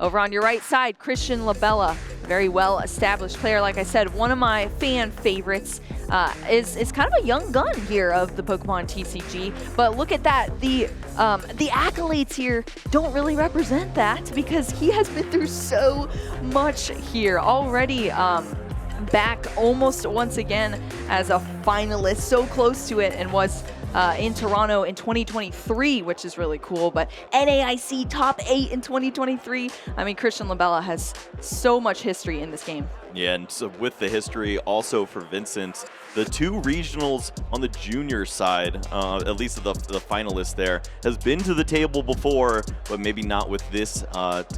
Over on your right side, Christian Labella, very well-established player. Like I said, one of my fan favorites. Is kind of a young gun here of the Pokemon TCG, but look at that. The accolades here don't really represent that because he has been through so much here already. Back almost once again as a finalist, so close to it, and was in Toronto in 2023, which is really cool. But NAIC top 8 in 2023. I mean, Christian Labella has so much history in this game. Yeah, and so with the history also for Vincent, the 2 regionals on the junior side, at least the finalists there, has been to the table before, but maybe not with this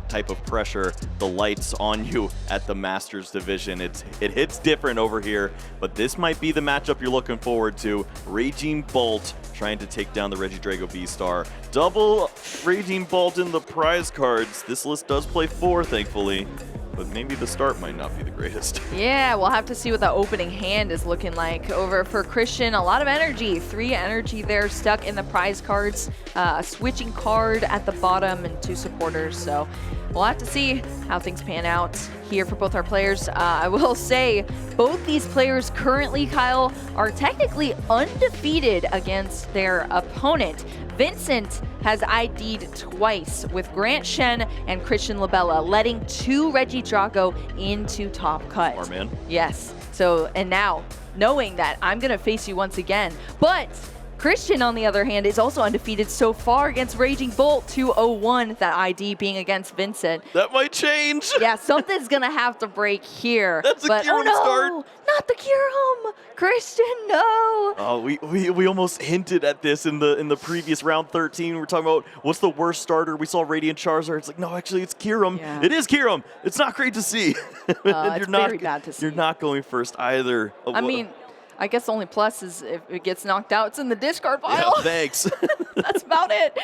type of pressure. The lights on you at the Masters division. It hits different over here, but this might be the matchup you're looking forward to. Raging Bolt trying to take down the Regidrago V-Star. Double Raging Bolt in the prize cards. This list does play 4, thankfully. But maybe the start might not be the greatest. Yeah, we'll have to see what the opening hand is looking like. Over for Christian, a lot of energy. 3 energy there stuck in the prize cards. A switching card at the bottom and 2 supporters. So we'll have to see how things pan out here for both our players. I will say both these players currently, Kyle, are technically undefeated against their opponent. Vincent has ID'd twice with Grant Shen and Christian Labella, letting 2 Regidrago into top cut. Smart man. Yes. So, and now, knowing that I'm going to face you once again, but Christian, on the other hand, is also undefeated so far against Raging Bolt, 201, that ID being against Vincent. That might change. Yeah, something's going to have to break here. That's a Kyurem start. Not the Kyurem! Christian, no! Oh, we almost hinted at this in the previous round 13. We're talking about what's the worst starter. We saw Radiant Charizard. It's like, no, actually, it's Kyurem. Yeah. It is Kyurem. It's not great to see. It's very bad to see. You're not going first either. I mean, I guess the only plus is if it gets knocked out, it's in the discard pile. Yeah, thanks. That's about it.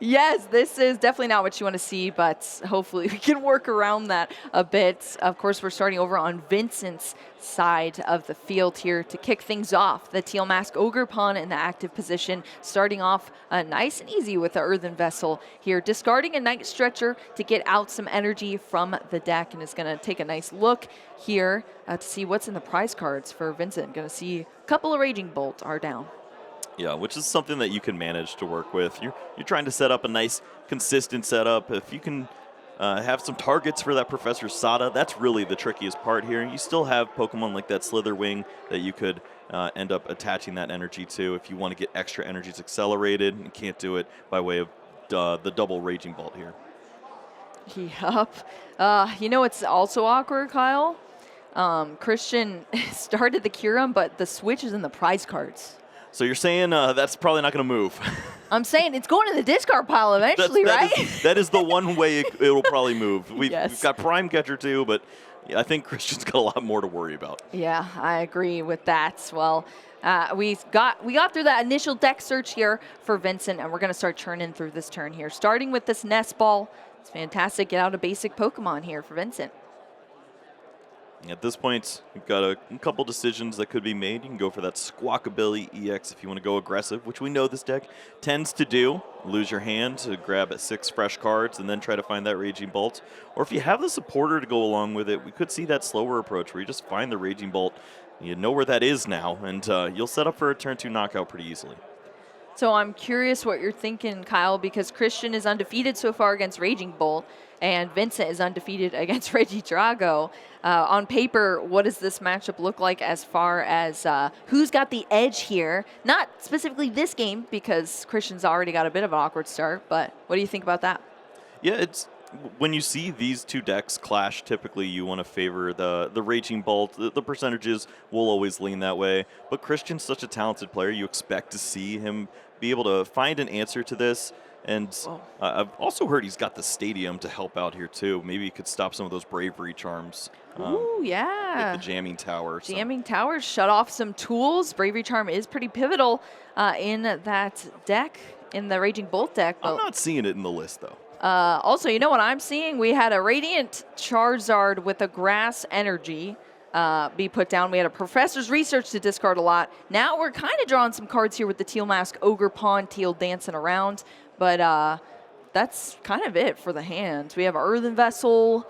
Yes, this is definitely not what you want to see, but hopefully we can work around that a bit. Of course, we're starting over on Vincent's side of the field here to kick things off. The Teal Mask Ogre Pawn in the active position, starting off nice and easy with the Earthen Vessel here, discarding a Night Stretcher to get out some energy from the deck, and is going to take a nice look here to see what's in the prize cards for Vincent. Going to see a couple of Raging Bolt are down. Yeah, which is something that you can manage to work with. You're trying to set up a nice, consistent setup. If you can have some targets for that Professor Sada, that's really the trickiest part here. You still have Pokemon like that Slitherwing that you could end up attaching that energy to if you want to get extra energies accelerated. You can't do it by way of the double Raging Bolt here. Yup. You know, it's also awkward, Kyle. Christian started the Kyurem, but the switch is in the prize cards. So you're saying that's probably not going to move. I'm saying it's going to the discard pile eventually, right? That is the one way it'll probably move. We've Yes. got Prime Catcher too, but I think Christian's got a lot more to worry about. Yeah, I agree with that. Well, we got through that initial deck search here for Vincent, and we're going to start churning through this turn here. Starting with this Nest Ball. It's fantastic. Get out a basic Pokemon here for Vincent. At this point, you've got a couple decisions that could be made. You can go for that Squawkabilly EX if you want to go aggressive, which we know this deck tends to do. Lose your hand to grab 6 fresh cards and then try to find that Raging Bolt. Or if you have the supporter to go along with it, we could see that slower approach where you just find the Raging Bolt. You know where that is now, and you'll set up for a turn 2 knockout pretty easily. So I'm curious what you're thinking, Kyle, because Christian is undefeated so far against Raging Bolt, and Vincent is undefeated against Regidrago. On paper, what does this matchup look like as far as who's got the edge here? Not specifically this game, because Christian's already got a bit of an awkward start, but what do you think about that? Yeah, it's when you see these 2 decks clash, typically you want to favor the Raging Bolt. The percentages will always lean that way, but Christian's such a talented player, you expect to see him be able to find an answer to this. And I've also heard he's got the stadium to help out here too. Maybe he could stop some of those bravery charms. Ooh, yeah. Like the Jamming Tower. Jamming Tower, shut off some tools. Bravery Charm is pretty pivotal in that deck, in the Raging Bolt deck. I'm not seeing it in the list though. Also, you know what I'm seeing? We had a Radiant Charizard with a Grass Energy be put down. We had a Professor's Research to discard a lot. Now we're kind of drawing some cards here with the Teal Mask Ogre Pawn Teal dancing around. But that's kind of it for the hand. We have Earthen Vessel,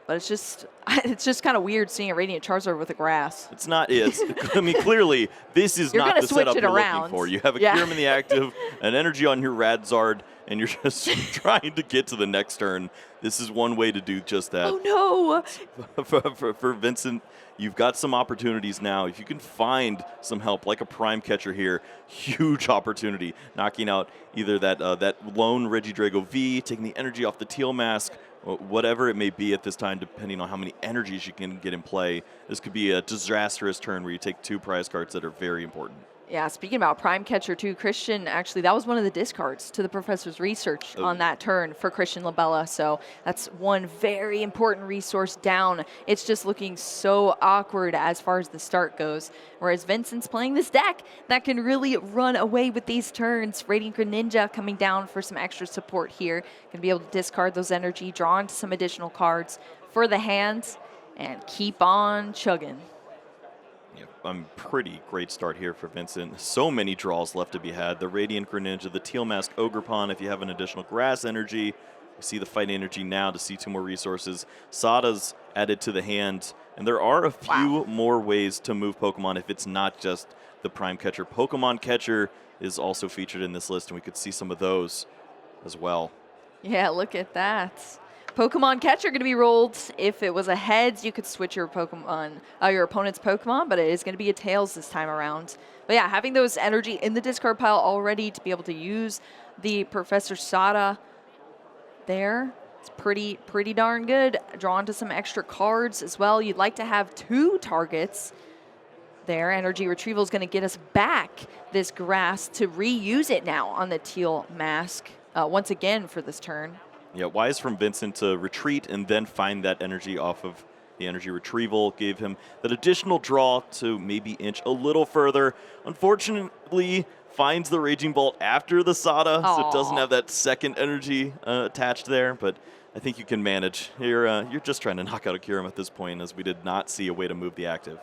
but it's just kind of weird seeing a Radiant Charizard with a grass. It's not. I mean, clearly, this is not the setup you're looking for. You have a Kyurem in the active, an energy on your Radzard, and you're just trying to get to the next turn. This is one way to do just that. Oh, no! for Vincent, you've got some opportunities now. If you can find some help, like a Prime Catcher here, huge opportunity. Knocking out either that lone Regidrago V, taking the energy off the Teal Mask, whatever it may be at this time, depending on how many energies you can get in play. This could be a disastrous turn where you take 2 prize cards that are very important. Yeah, speaking about Prime Catcher too, Christian, actually, that was one of the discards to the professor's research on that turn for Christian Labella. So that's one very important resource down. It's just looking so awkward as far as the start goes. Whereas Vincent's playing this deck that can really run away with these turns. Radiant Greninja coming down for some extra support here. Going to be able to discard those energy, draw into some additional cards for the hands, and keep on chugging. Pretty great start here for Vincent. So many draws left to be had. The Radiant Greninja, the Teal Mask Ogerpon, if you have an additional grass energy. We see the fight energy now to see 2 more resources. Sada's added to the hand, and there are a few more ways to move Pokemon if it's not just the Prime Catcher. Pokemon Catcher is also featured in this list, and we could see some of those as well. Yeah, look at that. Pokemon Catcher going to be rolled. If it was a heads, you could switch your Pokemon, your opponent's Pokemon, but it is going to be a tails this time around. But yeah, having those energy in the discard pile already to be able to use the Professor Sada there, it's pretty darn good. Drawn to some extra cards as well. You'd like to have 2 targets there. Energy Retrieval is going to get us back this grass to reuse it now on the Teal Mask once again for this turn. Yeah, wise from Vincent to retreat and then find that energy off of the energy retrieval. Gave him that additional draw to maybe inch a little further. Unfortunately, finds the Raging Bolt after the Sada, so it doesn't have that second energy attached there, but I think you can manage. You're just trying to knock out a Kyurem at this point, as we did not see a way to move the active.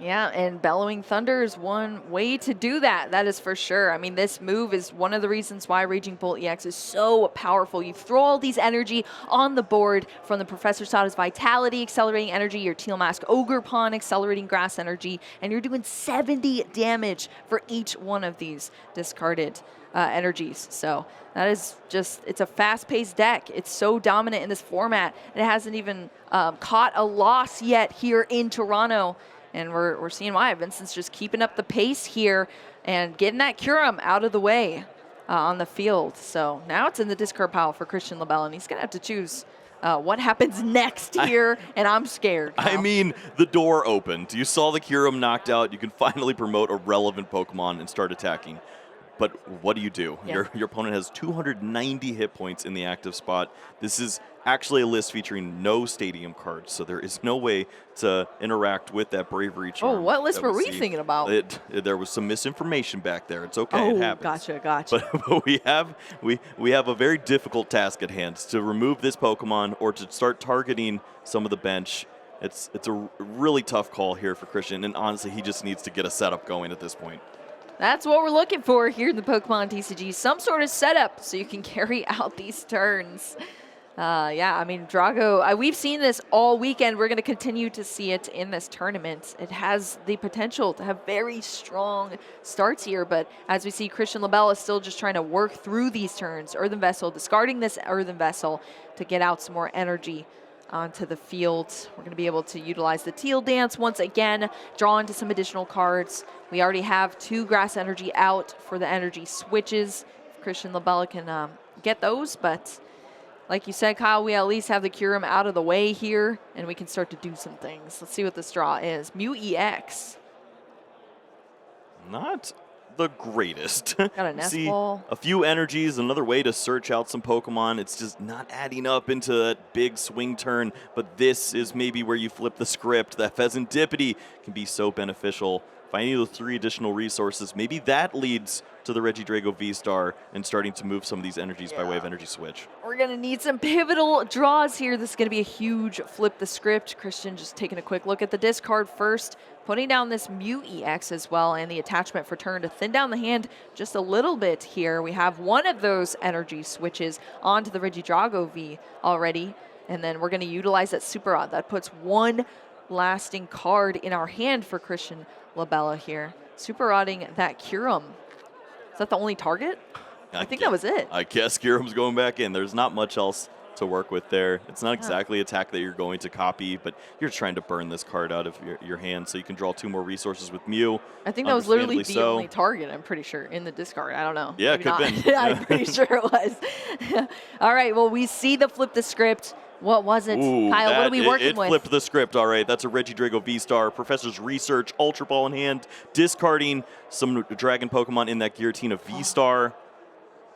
Yeah, and Bellowing Thunder is one way to do that. That is for sure. I mean, this move is one of the reasons why Raging Bolt EX is so powerful. You throw all these energy on the board from the Professor Sada's Vitality, accelerating energy, your Teal Mask Ogerpon, accelerating grass energy, and you're doing 70 damage for each one of these discarded energies. So that is just, it's a fast-paced deck. It's so dominant in this format. It hasn't even caught a loss yet here in Toronto. And we're seeing why. Vincent's just keeping up the pace here and getting that Kyurem out of the way on the field. So now it's in the discard pile for Christian Labella, and he's going to have to choose what happens next here, and I'm scared. I mean, the door opened. You saw the Kyurem knocked out. You can finally promote a relevant Pokemon and start attacking. But what do? Yeah. Your opponent has 290 hit points in the active spot. This is actually a list featuring no stadium cards, so there is no way to interact with that Bravery Charm. Oh, what list were we thinking about? There was some misinformation back there. It's okay, it happens. Gotcha. But we have a very difficult task at hand to remove this Pokemon or to start targeting some of the bench. It's a really tough call here for Christian, and honestly, he just needs to get a setup going at this point. That's what we're looking for here in the Pokemon TCG. Some sort of setup so you can carry out these turns. Yeah, I mean, Drago, we've seen this all weekend. We're going to continue to see it in this tournament. It has the potential to have very strong starts here, but as we see, Christian Labella is still just trying to work through these turns. Earthen Vessel, discarding this Earthen Vessel to get out some more energy onto the field. We're going to be able to utilize the Teal Dance once again, draw into some additional cards. We already have 2 grass energy out for the energy switches. Christian Labella can get those, but like you said, Kyle, we at least have the Kyurem out of the way here, and we can start to do some things. Let's see what this draw is. Mew EX. Not the greatest. Got a nest See ball. A few energies, another way to search out some Pokemon. It's just not adding up into that big swing turn, but this is maybe where you flip the script. That Pheasantipity can be so beneficial. Finding those 3 additional resources, maybe that leads to the Regidrago V-Star and starting to move some of these energies by way of energy switch. We're going to need some pivotal draws here. This is going to be a huge flip the script. Christian just taking a quick look at the discard first, putting down this Mew EX as well, and the attachment for turn to thin down the hand just a little bit here. We have one of those energy switches onto the Regidrago V already, and then we're going to utilize that Super Odd. That puts one lasting card in our hand for Christian Labella here. Super Odding that Kyurem. Is that the only target? I think that was it. I guess Kyurem's going back in. There's not much else to work with there. It's not exactly a attack that you're going to copy, but you're trying to burn this card out of your hand so you can draw 2 more resources with Mew. I think that was literally the only target, I'm pretty sure, in the discard. I don't know. Yeah, it could have been. I'm pretty sure it was. All right, well, we see the flip the script. What was it? Ooh, Kyle, what are we working with? It flipped the script, all right. That's a Regidrago V-Star. Professor's Research, Ultra Ball in hand, discarding some Dragon Pokemon in that Giratina V-Star.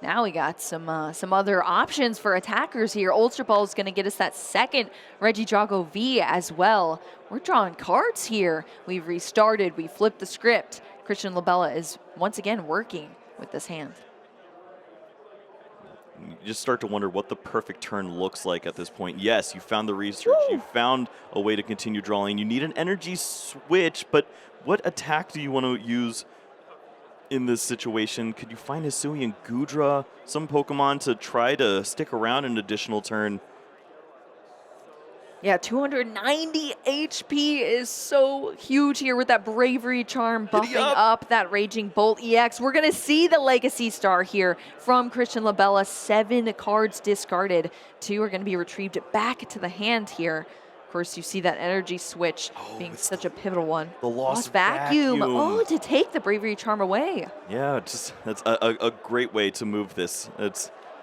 Now we got some other options for attackers here. Ultra Ball is going to get us that second Regidrago V as well. We're drawing cards here. We've restarted. We flipped the script. Christian Labella is once again working with this hand. You just start to wonder what the perfect turn looks like at this point. Yes, you found the research. Woo! You found a way to continue drawing. You need an energy switch, but what attack do you want to use in this situation? Could you find Hisuian Gudra, some Pokemon to try to stick around an additional turn? Yeah, 290 HP is so huge here with that Bravery Charm buffing up that Raging Bolt EX. We're going to see the Legacy Star here from Christian Labella. 7 cards discarded. 2 are going to be retrieved back to the hand here. Of course, you see that energy switch being such a pivotal one. The lost vacuum. Oh, to take the Bravery Charm away. Yeah, that's a great way to move this.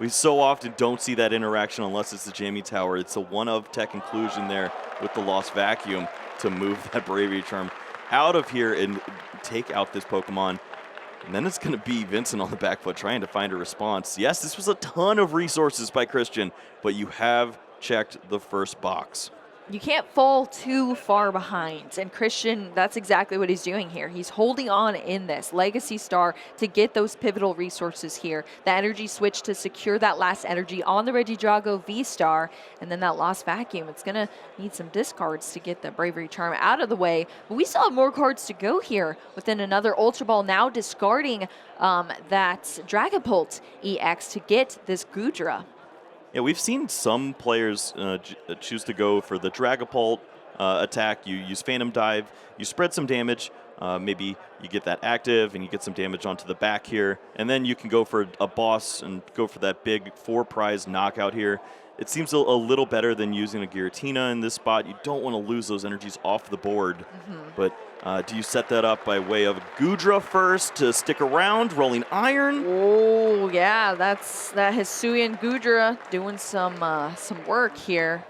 We so often don't see that interaction unless it's the Jammy Tower. It's a one-of-tech inclusion there with the Lost Vacuum to move that Bravery Charm out of here and take out this Pokemon. And then it's going to be Vincent on the back foot trying to find a response. Yes, this was a ton of resources by Christian, but you have checked the first box. You can't fall too far behind. And Christian, that's exactly what he's doing here. He's holding on in this Legacy Star to get those pivotal resources here. The energy switch to secure that last energy on the Regidrago V-Star. And then that Lost Vacuum. It's going to need some discards to get the Bravery Charm out of the way. But we still have more cards to go here within another Ultra Ball, now discarding that Dragapult EX to get this Gudra. Yeah, we've seen some players choose to go for the Dragapult attack. You use Phantom Dive, you spread some damage, maybe you get that active and you get some damage onto the back here, and then you can go for a boss and go for that big 4-prize knockout here. It seems a little better than using a Giratina in this spot. You don't want to lose those energies off the board, but do you set that up by way of Gudra first to stick around, Rolling Iron? Oh, yeah, that's that Hisuian Gudra doing some work here.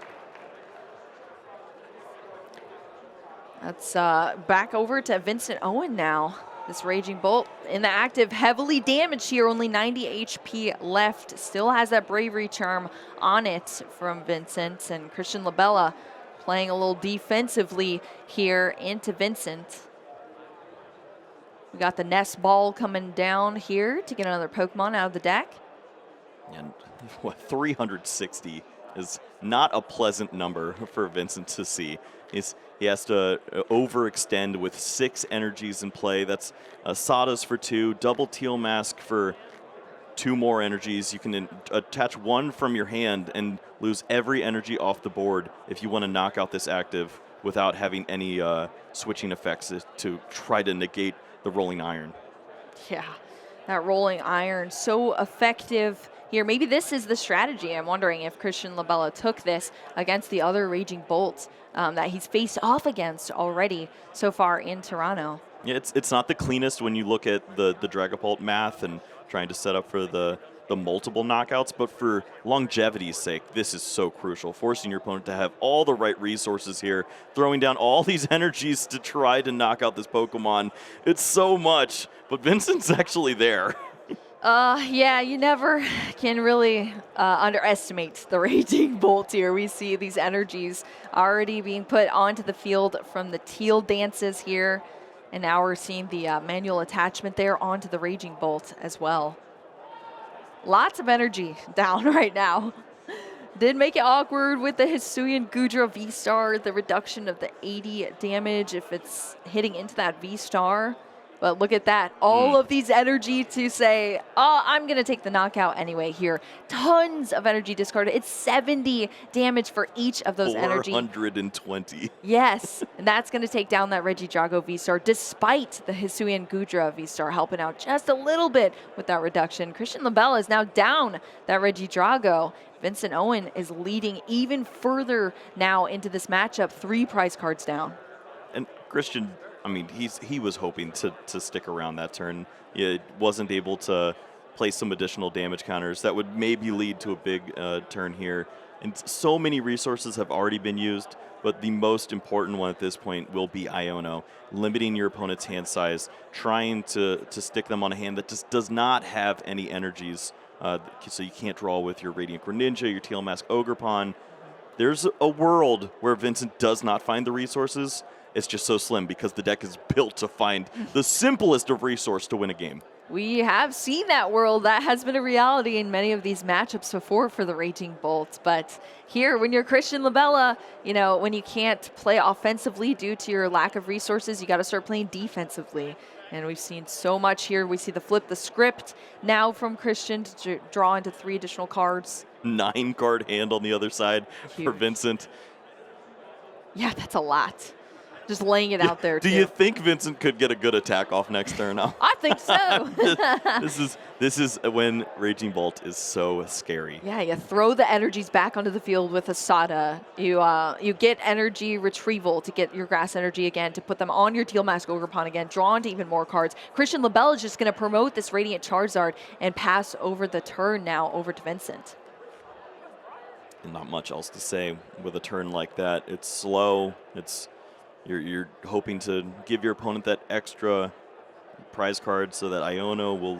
That's back over to Vincent Owen now. This Raging Bolt in the active, heavily damaged here, only 90 HP left. Still has that Bravery Charm on it from Vincent, and Christian Labella playing a little defensively here into Vincent. We got the Nest Ball coming down here to get another Pokemon out of the deck. And what, 360 is not a pleasant number for Vincent to see. He has to overextend with 6 energies in play. That's Sawdust for 2, double Teal Mask for 2 more energies. You can attach 1 from your hand and lose every energy off the board if you want to knock out this active without having any switching effects to try to negate the Rolling Iron. Yeah, that Rolling Iron, so effective here. Maybe this is the strategy. I'm wondering if Christian Labella took this against the other Raging Bolts that he's faced off against already so far in Toronto. Yeah, it's not the cleanest when you look at the Dragapult math and trying to set up for the multiple knockouts, but for longevity's sake, this is so crucial. Forcing your opponent to have all the right resources here, throwing down all these energies to try to knock out this Pokemon. It's so much, but Vincent's actually there. Yeah, you never can really underestimate the Raging Bolt here. We see these energies already being put onto the field from the Teal dances here. And now we're seeing the manual attachment there onto the Raging Bolt as well. Lots of energy down right now. Did make it awkward with the Hisuian Gudra V-Star, the reduction of the 80 damage if it's hitting into that V-Star. But look at that. All of these energy to say, oh, I'm going to take the knockout anyway here. Tons of energy discarded. It's 70 damage for each of those energy. 420. Yes, and that's going to take down that Regidrago V-Star, despite the Hisuian Gudra V-Star helping out just a little bit with that reduction. Christian Labella is now down that Regidrago. Vincent Owen is leading even further now into this matchup, 3 prize cards down. And Christian, I mean, he was hoping to stick around that turn. He wasn't able to place some additional damage counters that would maybe lead to a big turn here. And so many resources have already been used, but the most important one at this point will be Iono, limiting your opponent's hand size, trying to stick them on a hand that just does not have any energies, so you can't draw with your Radiant Greninja, your Teal Mask Ogerpon. There's a world where Vincent does not find the resources. It's just so slim because the deck is built to find the simplest of resource to win a game. We have seen that world. That has been a reality in many of these matchups before for the Raging Bolt. But here, when you're Christian Labella, you know, when you can't play offensively due to your lack of resources, you got to start playing defensively. And we've seen so much here. We see the flip the script now from Christian to draw into 3 additional cards. 9-card hand on the other side for Vincent. Yeah, that's a lot. Just laying it out there, Do too. you think Vincent could get a good attack off next turn now? I think so. This is when Raging Bolt is so scary. Yeah, you throw the energies back onto the field with Asada. You get energy retrieval to get your grass energy again, to put them on your Teal Mask Ogerpon again, draw into even more cards. Christian Labella is just going to promote this Radiant Charizard and pass over the turn now over to Vincent. And not much else to say with a turn like that. It's slow. You're hoping to give your opponent that extra prize card so that Iono will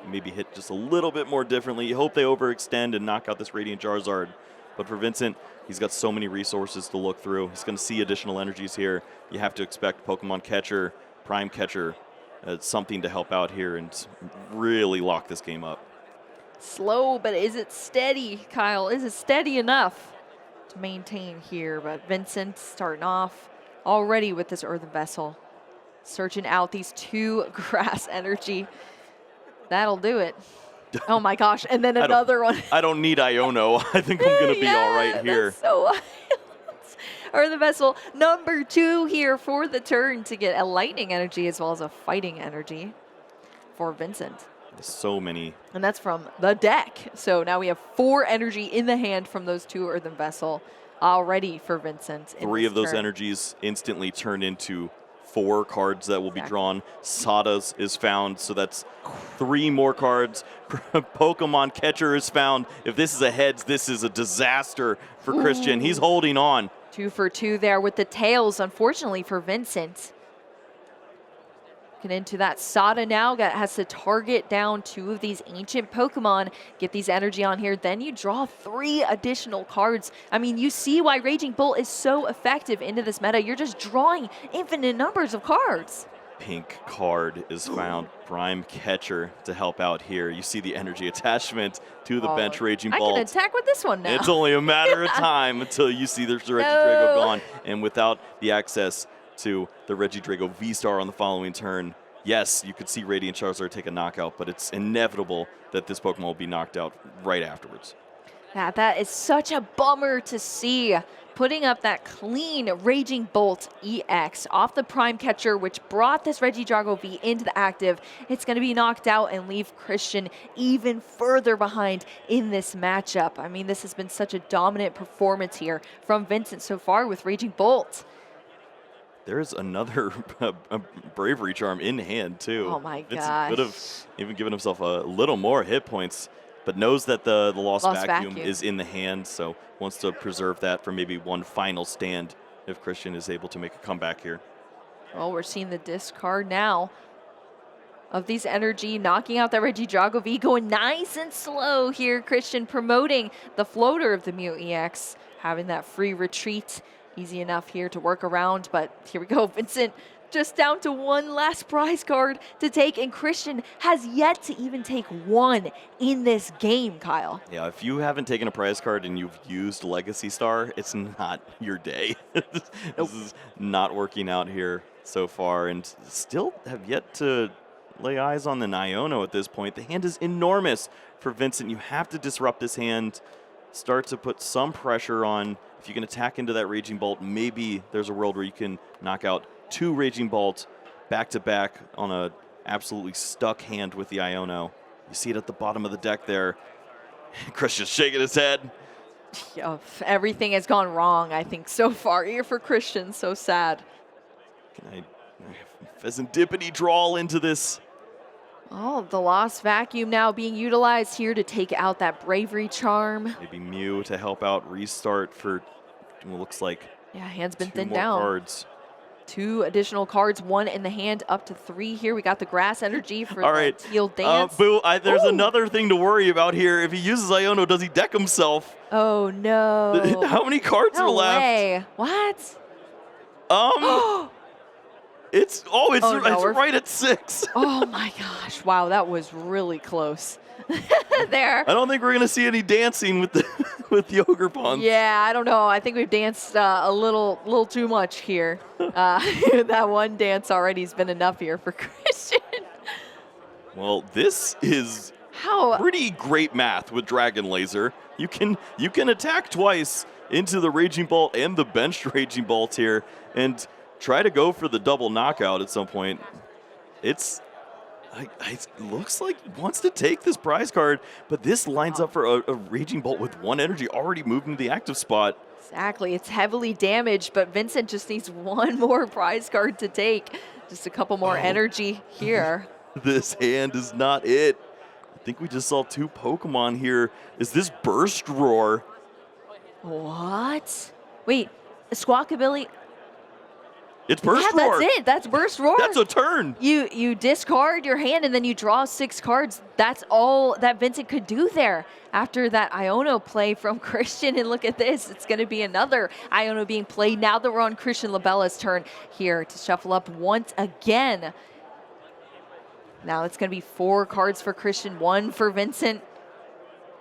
maybe hit just a little bit more differently. You hope they overextend and knock out this Radiant Charizard. But for Vincent, he's got so many resources to look through. He's going to see additional energies here. You have to expect Pokemon Catcher, Prime Catcher, something to help out here and really lock this game up. Slow, but is it steady, Kyle? Is it steady enough to maintain here? But Vincent starting off already with this Earthen Vessel, searching out these 2 grass energy. That'll do it. Oh my gosh, and then another one. I don't need Iono. I think I'm going to be all right here. That's so wild. Earthen Vessel number 2 here for the turn to get a lightning energy as well as a fighting energy for Vincent. So many. And that's from the deck. So now we have 4 energy in the hand from those 2 Earthen Vessel already for Vincent. 3 of those energies instantly turn into 4 cards that will be drawn. Sada's is found, so that's 3 more cards. Pokemon Catcher is found. If this is a heads, this is a disaster for Christian. He's holding on. 2 for 2 there with the tails, unfortunately, for Vincent. Into that Sada now has to target down 2 of these ancient Pokemon, get these energy on here, then you draw 3 additional cards. I mean, you see why Raging Bolt is so effective into this meta. You're just drawing infinite numbers of cards. Pink card is found. Prime Catcher to help out here. You see the energy attachment to the bench Raging Bolt. I can attack with this one now. It's only a matter of time until you see there's the Regidrago gone. And without the access to the Regidrago V-Star on the following turn, yes, you could see Radiant Charizard take a knockout, but it's inevitable that this Pokemon will be knocked out right afterwards. Yeah, that is such a bummer to see. Putting up that clean Raging Bolt EX off the Prime Catcher, which brought this Regidrago V into the active. It's going to be knocked out and leave Christian even further behind in this matchup. I mean, this has been such a dominant performance here from Vincent so far with Raging Bolt. There's another Bravery Charm in hand, too. Oh, my Vincent gosh. could have even given himself a little more hit points, but knows that the Lost Vacuum is in the hand, so wants to preserve that for maybe one final stand if Christian is able to make a comeback here. Well, we're seeing the discard now of these energy, knocking out that Regidrago V, going nice and slow here. Christian promoting the floater of the Mew EX, having that free retreat. Easy enough here to work around, but here we go. Vincent just down to one last prize card to take, and Christian has yet to even take one in this game, Kyle. Yeah, if you haven't taken a prize card and you've used Legacy Star, it's not your day. This is not working out here so far, and still have yet to lay eyes on the Iono at this point. The hand is enormous for Vincent. You have to disrupt this hand, start to put some pressure on. If you can attack into that Raging Bolt, maybe there's a world where you can knock out 2 Raging Bolts back-to-back on a absolutely stuck hand with the Iono. You see it at the bottom of the deck there. Christian's shaking his head. Yeah, everything has gone wrong, I think, so far here for Christian. So sad. Can I Pheasantipity drawl into this? Oh, the Lost Vacuum now being utilized here to take out that Bravery Charm. Maybe Mew to help out restart for what looks like hand's been 2 thinned more down. cards. 2 additional cards, 1 in the hand, up to 3 here. We got the Grass Energy for All the right. Teal Dance. Boo, there's another thing to worry about here. If he uses Iono, does he deck himself? Oh, no. How many cards are left? Way. What? It's no, right at 6. Oh, my gosh. Wow, that was really close. There. I don't think we're gonna see any dancing with the with the Ogre Pawns. Yeah, I don't know. I think we've danced a little too much here. That one dance already has been enough here for Christian. Well, this is pretty great math with Dragon Laser. You can attack twice into the Raging Bolt and the benched Raging Bolt here, and try to go for the double knockout at some point. It looks like he wants to take this prize card, but this lines up for a Raging Bolt with 1 energy already moving to the active spot. Exactly. It's heavily damaged, but Vincent just needs 1 more prize card to take. Just a couple more energy here. This hand is not it. I think we just saw 2 Pokemon here. Is this Burst Roar? What? Wait, Squawkabilly. It's Burst Roar. That's it. That's Burst Roar. That's a turn. You discard your hand and then you draw 6 cards. That's all that Vincent could do there after that Iono play from Christian. And look at this. It's going to be another Iono being played now that we're on Christian Labella's turn here to shuffle up once again. Now it's going to be 4 cards for Christian, 1 for Vincent.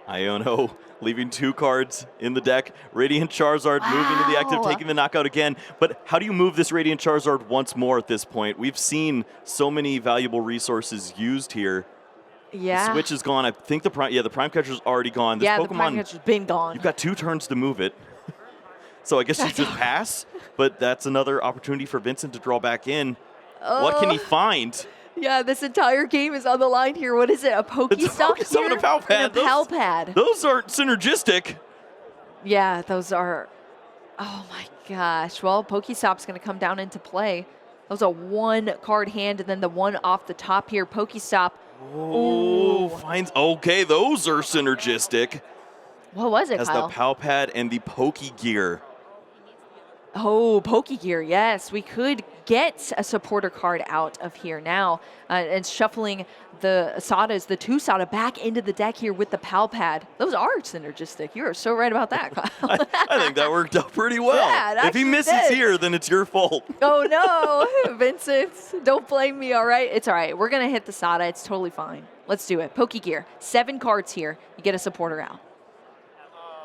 Iono leaving 2 cards in the deck. Radiant Charizard moving to the active, taking the knockout again. But how do you move this Radiant Charizard once more at this point? We've seen so many valuable resources used here. Yeah. The switch is gone. I think the Prime Catcher's already gone. This Pokemon, the Prime Catcher's been gone. You've got 2 turns to move it. So I guess you just pass, but that's another opportunity for Vincent to draw back in. What can he find? Yeah, this entire game is on the line here. What is it? A Pokestop here? And a Palpad. And a Palpad. Those aren't synergistic. Yeah, those are. Oh my gosh. Well, Pokestop's going to come down into play. That was a 1-card hand, and then the one off the top here, Pokestop. Oh, finds. Okay, those are synergistic. What was it, Has Kyle? the Palpad and the Pokegear. Oh, Pokegear, yes. We could get a supporter card out of here now. And shuffling the Sadas, the 2 Sada, back into the deck here with the Palpad. Those are synergistic. You are so right about that, Kyle. I think that worked out pretty well. Yeah, if he misses here, then it's your fault. Oh, no. Vincent, don't blame me, all right? It's all right. We're going to hit the Sada. It's totally fine. Let's do it. Pokegear. 7 cards here. You get a supporter out.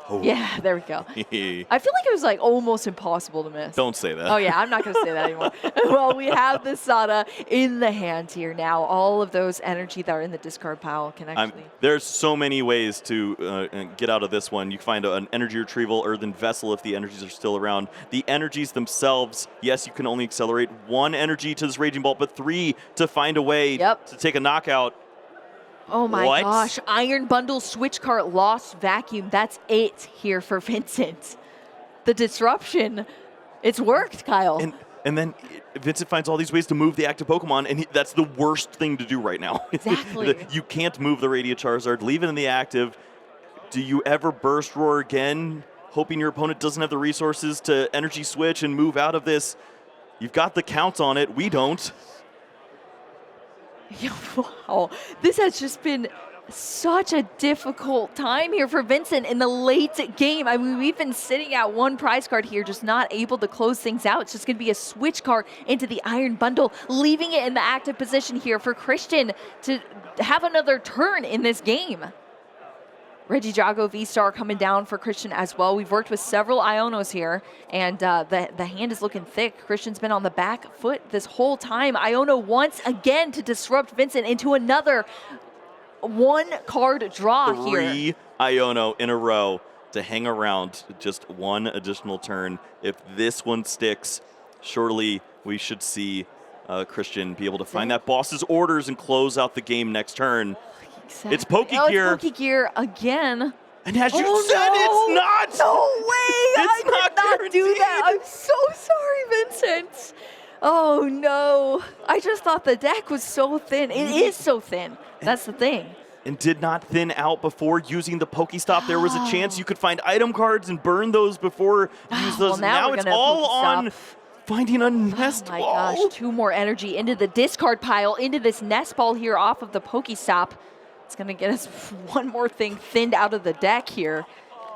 Oh. Yeah, there we go. I feel like it was like almost impossible to miss. Don't say that. Oh yeah, I'm not going to say that anymore. Well, we have the Sada in the hand here now. All of those energy that are in the discard pile can actually... There's so many ways to get out of this one. You can find an energy retrieval, earthen vessel if the energies are still around. The energies themselves, yes, you can only accelerate 1 energy to this Raging Bolt, but 3 to find a way to take a knockout. Oh my gosh. Iron Bundle, Switch Cart, Lost Vacuum. That's it here for Vincent. The disruption, it's worked, Kyle. And then Vincent finds all these ways to move the active Pokemon, and that's the worst thing to do right now. Exactly. You can't move the Radiant Charizard. Leave it in the active. Do you ever Burst Roar again, hoping your opponent doesn't have the resources to energy switch and move out of this? You've got the count on it. We don't. Wow, this has just been such a difficult time here for Vincent in the late game. I mean, we've been sitting at one prize card here, just not able to close things out. It's just going to be a switch card into the Iron Bundle, leaving it in the active position here for Christian to have another turn in this game. Regidrago V-Star coming down for Christian as well. We've worked with several Ionos here, and the hand is looking thick. Christian's been on the back foot this whole time. Iono once again to disrupt Vincent into another one-card draw here. 3 Iono in a row to hang around just one additional turn. If this one sticks, surely we should see Christian be able to find that boss's orders and close out the game next turn. Exactly. It's Pokegear. It's Pokegear again. And as you said, it's not. No way. It's I could not do that. I'm so sorry, Vincent. Oh, no. I just thought the deck was so thin. It is so thin. That's the thing. And did not thin out before using the Pokestop. There was a chance you could find item cards and burn those before you use those. Well, now it's all on finding a nest ball. Oh my gosh, 2 more energy into the discard pile, into this nest ball here off of the Pokestop. It's going to get us one more thing thinned out of the deck here.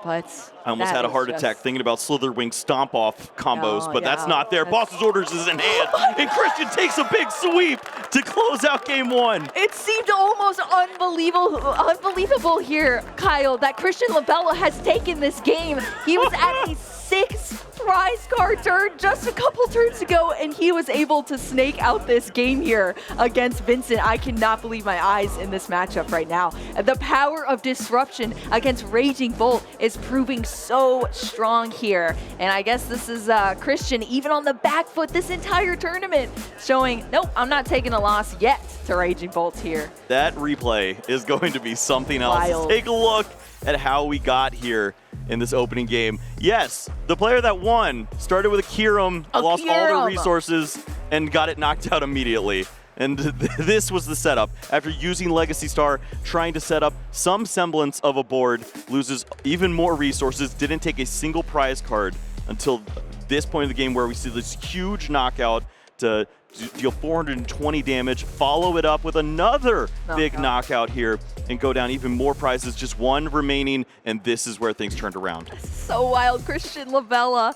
But I almost had a heart attack thinking about Slitherwing Stomp Off combos, but that's not there. Boss's orders is in hand, and Christian takes a big sweep to close out game 1. It seemed almost unbelievable here, Kyle, that Christian Labella has taken this game. He was at a 6 prize card turn just a couple turns ago, and he was able to snake out this game here against Vincent. I cannot believe my eyes in this matchup right now. The power of disruption against Raging Bolt is proving so strong here. And I guess this is Christian, even on the back foot this entire tournament, showing, nope, I'm not taking a loss yet to Raging Bolt here. That replay is going to be something else. Wild. Let's take a look at how we got here in this opening game. Yes, the player that won started with a Kyurem, lost all the resources, and got it knocked out immediately. And this was the setup. After using Legacy Star, trying to set up some semblance of a board, loses even more resources, didn't take a single prize card until this point of the game where we see this huge knockout to deal 420 damage, follow it up with another big knockout here, and go down even more prizes, just 1 remaining, and this is where things turned around. So wild. Christian Labella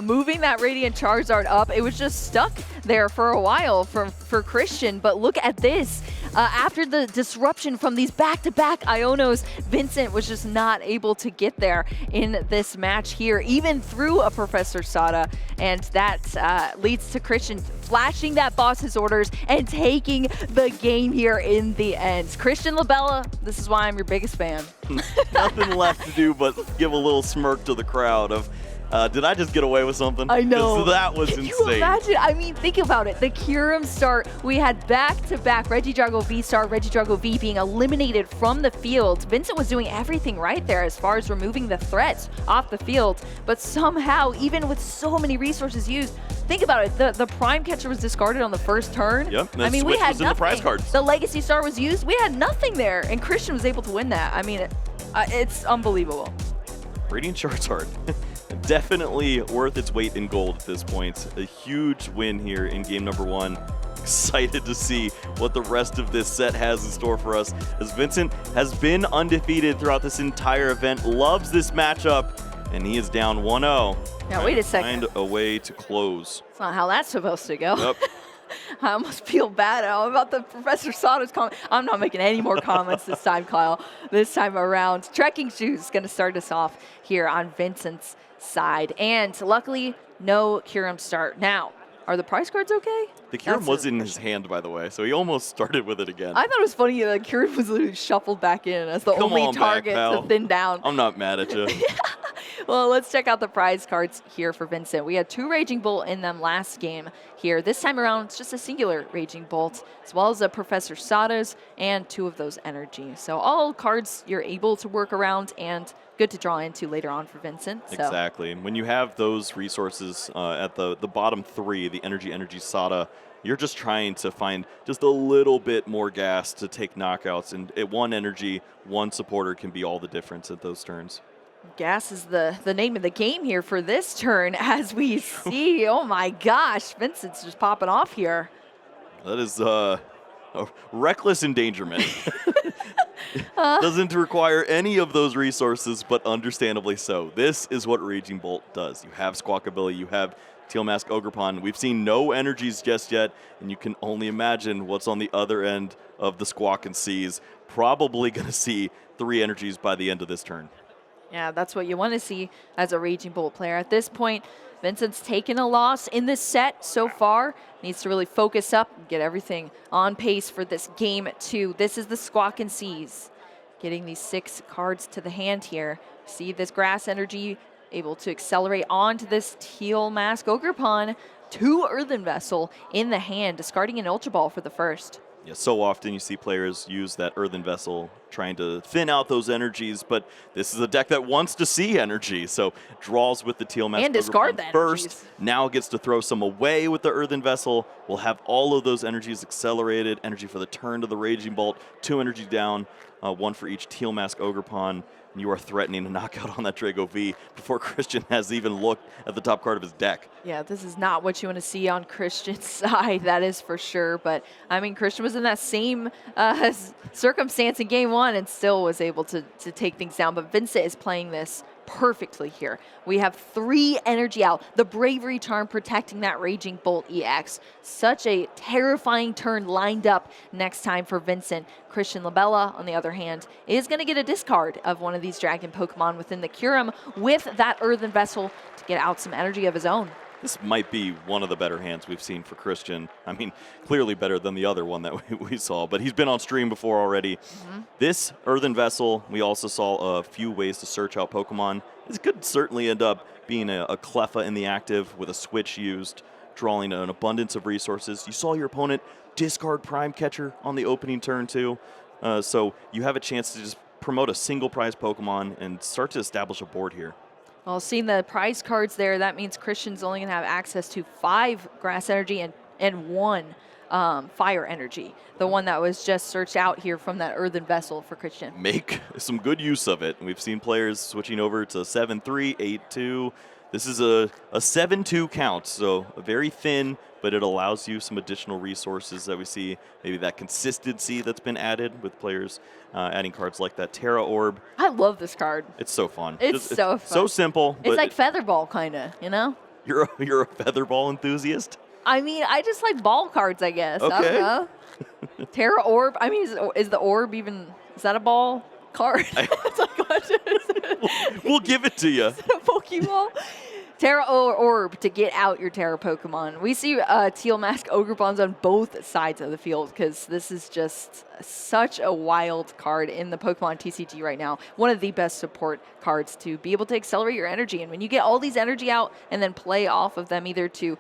moving that Radiant Charizard up. It was just stuck there for a while for Christian, but look at this. After the disruption from these back-to-back Ionos, Vincent was just not able to get there in this match here, even through a Professor Sada, and that leads to Christian flashing that boss's orders and taking the game here in the end. Christian Labella, this is why I'm your biggest fan. Nothing left to do but give a little smirk to the crowd of, did I just get away with something? I know. That was insane. Can you imagine? I mean, think about it. The Kyurem start, we had back-to-back Regidrago V-Star, Regidrago V being eliminated from the field. Vincent was doing everything right there as far as removing the threats off the field, but somehow, even with so many resources used, think about it. The Prime Catcher was discarded on the first turn. Yep. I mean, we had was in the prize cards. The Legacy Star was used. We had nothing there, and Christian was able to win that. I mean, it's unbelievable. Radiant Charizard. Definitely worth its weight in gold at this point. A huge win here in game number 1. Excited to see what the rest of this set has in store for us, as Vincent has been undefeated throughout this entire event, loves this matchup, and he is down 1-0. Now, wait a second. Find a way to close. That's not how that's supposed to go. Yep. I almost feel bad about the Professor Sada's comment. I'm not making any more comments this time, Kyle. This time around, Trekking Shoes is going to start us off here on Vincent's side. And luckily, no Kyurem start. Now, are the prize cards okay? The Kyurem was in his hand, by the way, so he almost started with it again. I thought it was funny that Kyurem was literally shuffled back in as the only target to thin down. I'm not mad at you. Well, let's check out the prize cards here for Vincent. We had 2 Raging Bolt in them last game here. This time around, it's just a singular Raging Bolt, as well as a Professor Sada's and 2 of those energy. So all cards you're able to work around and good to draw into later on for Vincent. So. Exactly. When you have those resources at the bottom 3, the energy, Sada, you're just trying to find just a little bit more gas to take knockouts. And at 1 energy, 1 supporter can be all the difference at those turns. Gas is the name of the game here for this turn, as we see, oh my gosh, Vincent's just popping off here. That is a reckless endangerment. Doesn't require any of those resources, but understandably so. This is what Raging Bolt does. You have Squawkabilly, you have Teal Mask Ogerpon. We've seen no energies just yet, and you can only imagine what's on the other end of the Squawk and Seas. Probably going to see 3 energies by the end of this turn. Yeah, that's what you want to see as a Raging Bolt player. At this point, Vincent's taken a loss in this set so far. Needs to really focus up and get everything on pace for this game 2. This is the Squawk and Seas. Getting these 6 cards to the hand here. See this grass energy able to accelerate onto this Teal Mask Ogerpon. 2 Earthen Vessel in the hand, discarding an Ultra Ball for the first. Yeah, so often you see players use that Earthen Vessel trying to thin out those energies, but this is a deck that wants to see energy, so draws with the Teal Mask and discard that first. Energies. Now gets to throw some away with the Earthen Vessel. We'll have all of those energies accelerated. Energy for the turn to the Raging Bolt. 2 energy down, 1 for each Teal Mask Ogerpon. And you are threatening to knock out on that Drago V before Christian has even looked at the top card of his deck. Yeah, this is not what you want to see on Christian's side, that is for sure. But, I mean, Christian was in that same circumstance in game 1 and still was able to take things down. But Vincent is playing this perfectly here. We have 3 energy out. The Bravery Charm protecting that Raging Bolt EX. Such a terrifying turn lined up next time for Vincent. Christian Labella, on the other hand, is going to get a discard of one of these Dragon Pokemon within the Kyurem with that Earthen Vessel to get out some energy of his own. This might be one of the better hands we've seen for Christian. I mean, clearly better than the other one that we saw, but he's been on stream before already. This Earthen Vessel, we also saw a few ways to search out Pokemon. This could certainly end up being a Cleffa in the active with a switch used, drawing an abundance of resources. You saw your opponent discard Prime Catcher on the opening turn too. So you have a chance to just promote a single prize Pokemon and start to establish a board here. Well, seeing the prize cards there, that means Christian's only going to have access to 5 Grass Energy and 1 Fire Energy. The one that was just searched out here from that Earthen Vessel for Christian. Make some good use of it. We've seen players switching over to 7-3, 8-2. This is a 7-2 count, so very thin, but it allows you some additional resources that we see. Maybe that consistency that's been added with players adding cards like that Terra Orb. I love this card. It's so fun. It's so fun. So simple. It's like Featherball, kind of, you know? You're a Featherball enthusiast? I mean, I just like ball cards, I guess. Okay. I don't know. Terra Orb. I mean, is the orb even, is that a ball card? It's like, what is it? We'll give it to you. Is it a Pokeball? Terra Orb to get out your Terra Pokemon. We see Teal Mask Ogerpons on both sides of the field because this is just such a wild card in the Pokemon TCG right now. One of the best support cards to be able to accelerate your energy. And when you get all these energy out and then play off of them either to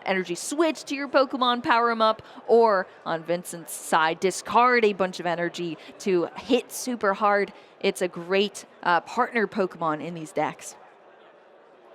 energy switch to your Pokemon, power them up, or on Vincent's side, discard a bunch of energy to hit super hard. It's a great partner Pokemon in these decks.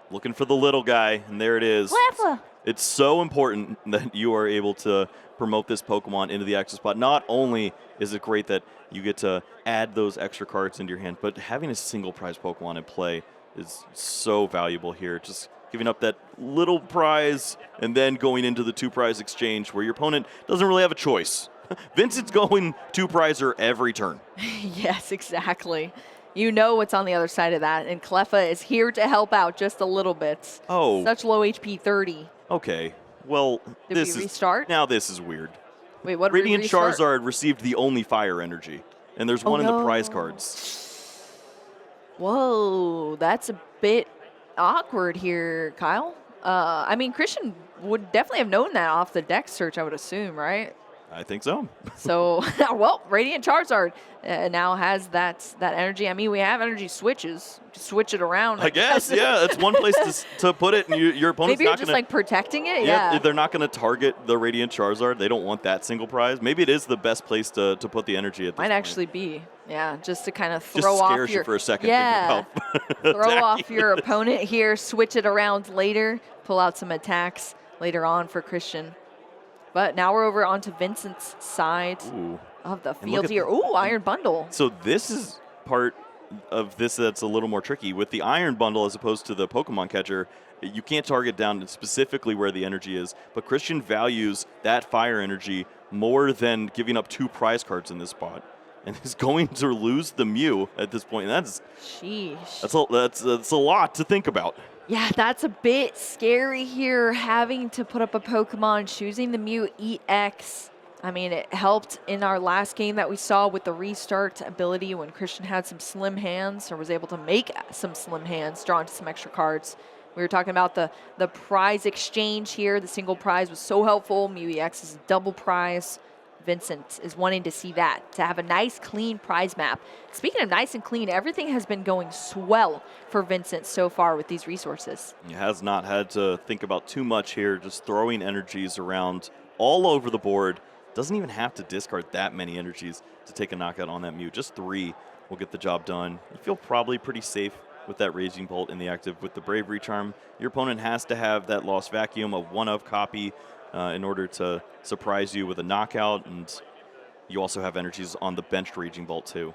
Looking for the little guy, and there it is. Cleffa. It's so important that you are able to promote this Pokemon into the active spot. Not only is it great that you get to add those extra cards into your hand, but having a single prize Pokemon in play is so valuable here. Just giving up that little prize and then going into the 2 prize exchange where your opponent doesn't really have a choice. Vincent's going 2 prizer every turn. Yes, exactly. You know what's on the other side of that, and Cleffa is here to help out just a little bit. Oh. Such low HP, 30. Okay. Well, Did we restart? Now this is weird. Wait, what did we Radiant restart? Charizard received the only fire energy, and there's one in the prize cards. Whoa, that's a bit awkward here, Kyle. I mean, Christian would definitely have known that off the deck search, I would assume, right? I think so. So, well, Radiant Charizard now has that energy. I mean, we have energy switches. Just switch it around. I guess, yeah. That's one place to put it, and your opponent's Maybe not you're just like protecting it. Yeah. They're not going to target the Radiant Charizard. They don't want that single prize. Maybe it is the best place to put the energy at this Might point. actually be. Yeah, just to kind of throw just off scares your you for a second. Yeah. Throw attacking. off your opponent here. Switch it around later. Pull out some attacks later on for Christian. But now we're over onto Vincent's side of the field here. Ooh, Iron Bundle. So this is part of this that's a little more tricky. With the Iron Bundle as opposed to the Pokemon Catcher, you can't target down specifically where the energy is, but Christian values that fire energy more than giving up 2 prize cards in this spot. and is going to lose the Mew at this point. And Sheesh. That's a lot to think about. Yeah, that's a bit scary here, having to put up a Pokemon, choosing the Mew EX. I mean, it helped in our last game that we saw with the restart ability when Christian had some slim hands, or was able to make some slim hands, draw into some extra cards. We were talking about the prize exchange here. The single prize was so helpful. Mew EX is a double prize. Vincent is wanting to see that, to have a nice, clean prize map. Speaking of nice and clean, everything has been going swell for Vincent so far with these resources. He has not had to think about too much here, just throwing energies around all over the board. Doesn't even have to discard that many energies to take a knockout on that Mew. Just 3 will get the job done. You feel probably pretty safe with that Raging Bolt in the active. With the Bravery Charm, your opponent has to have that Lost Vacuum, a one-of copy, in order to surprise you with a knockout, and you also have energies on the benched Raging Bolt too.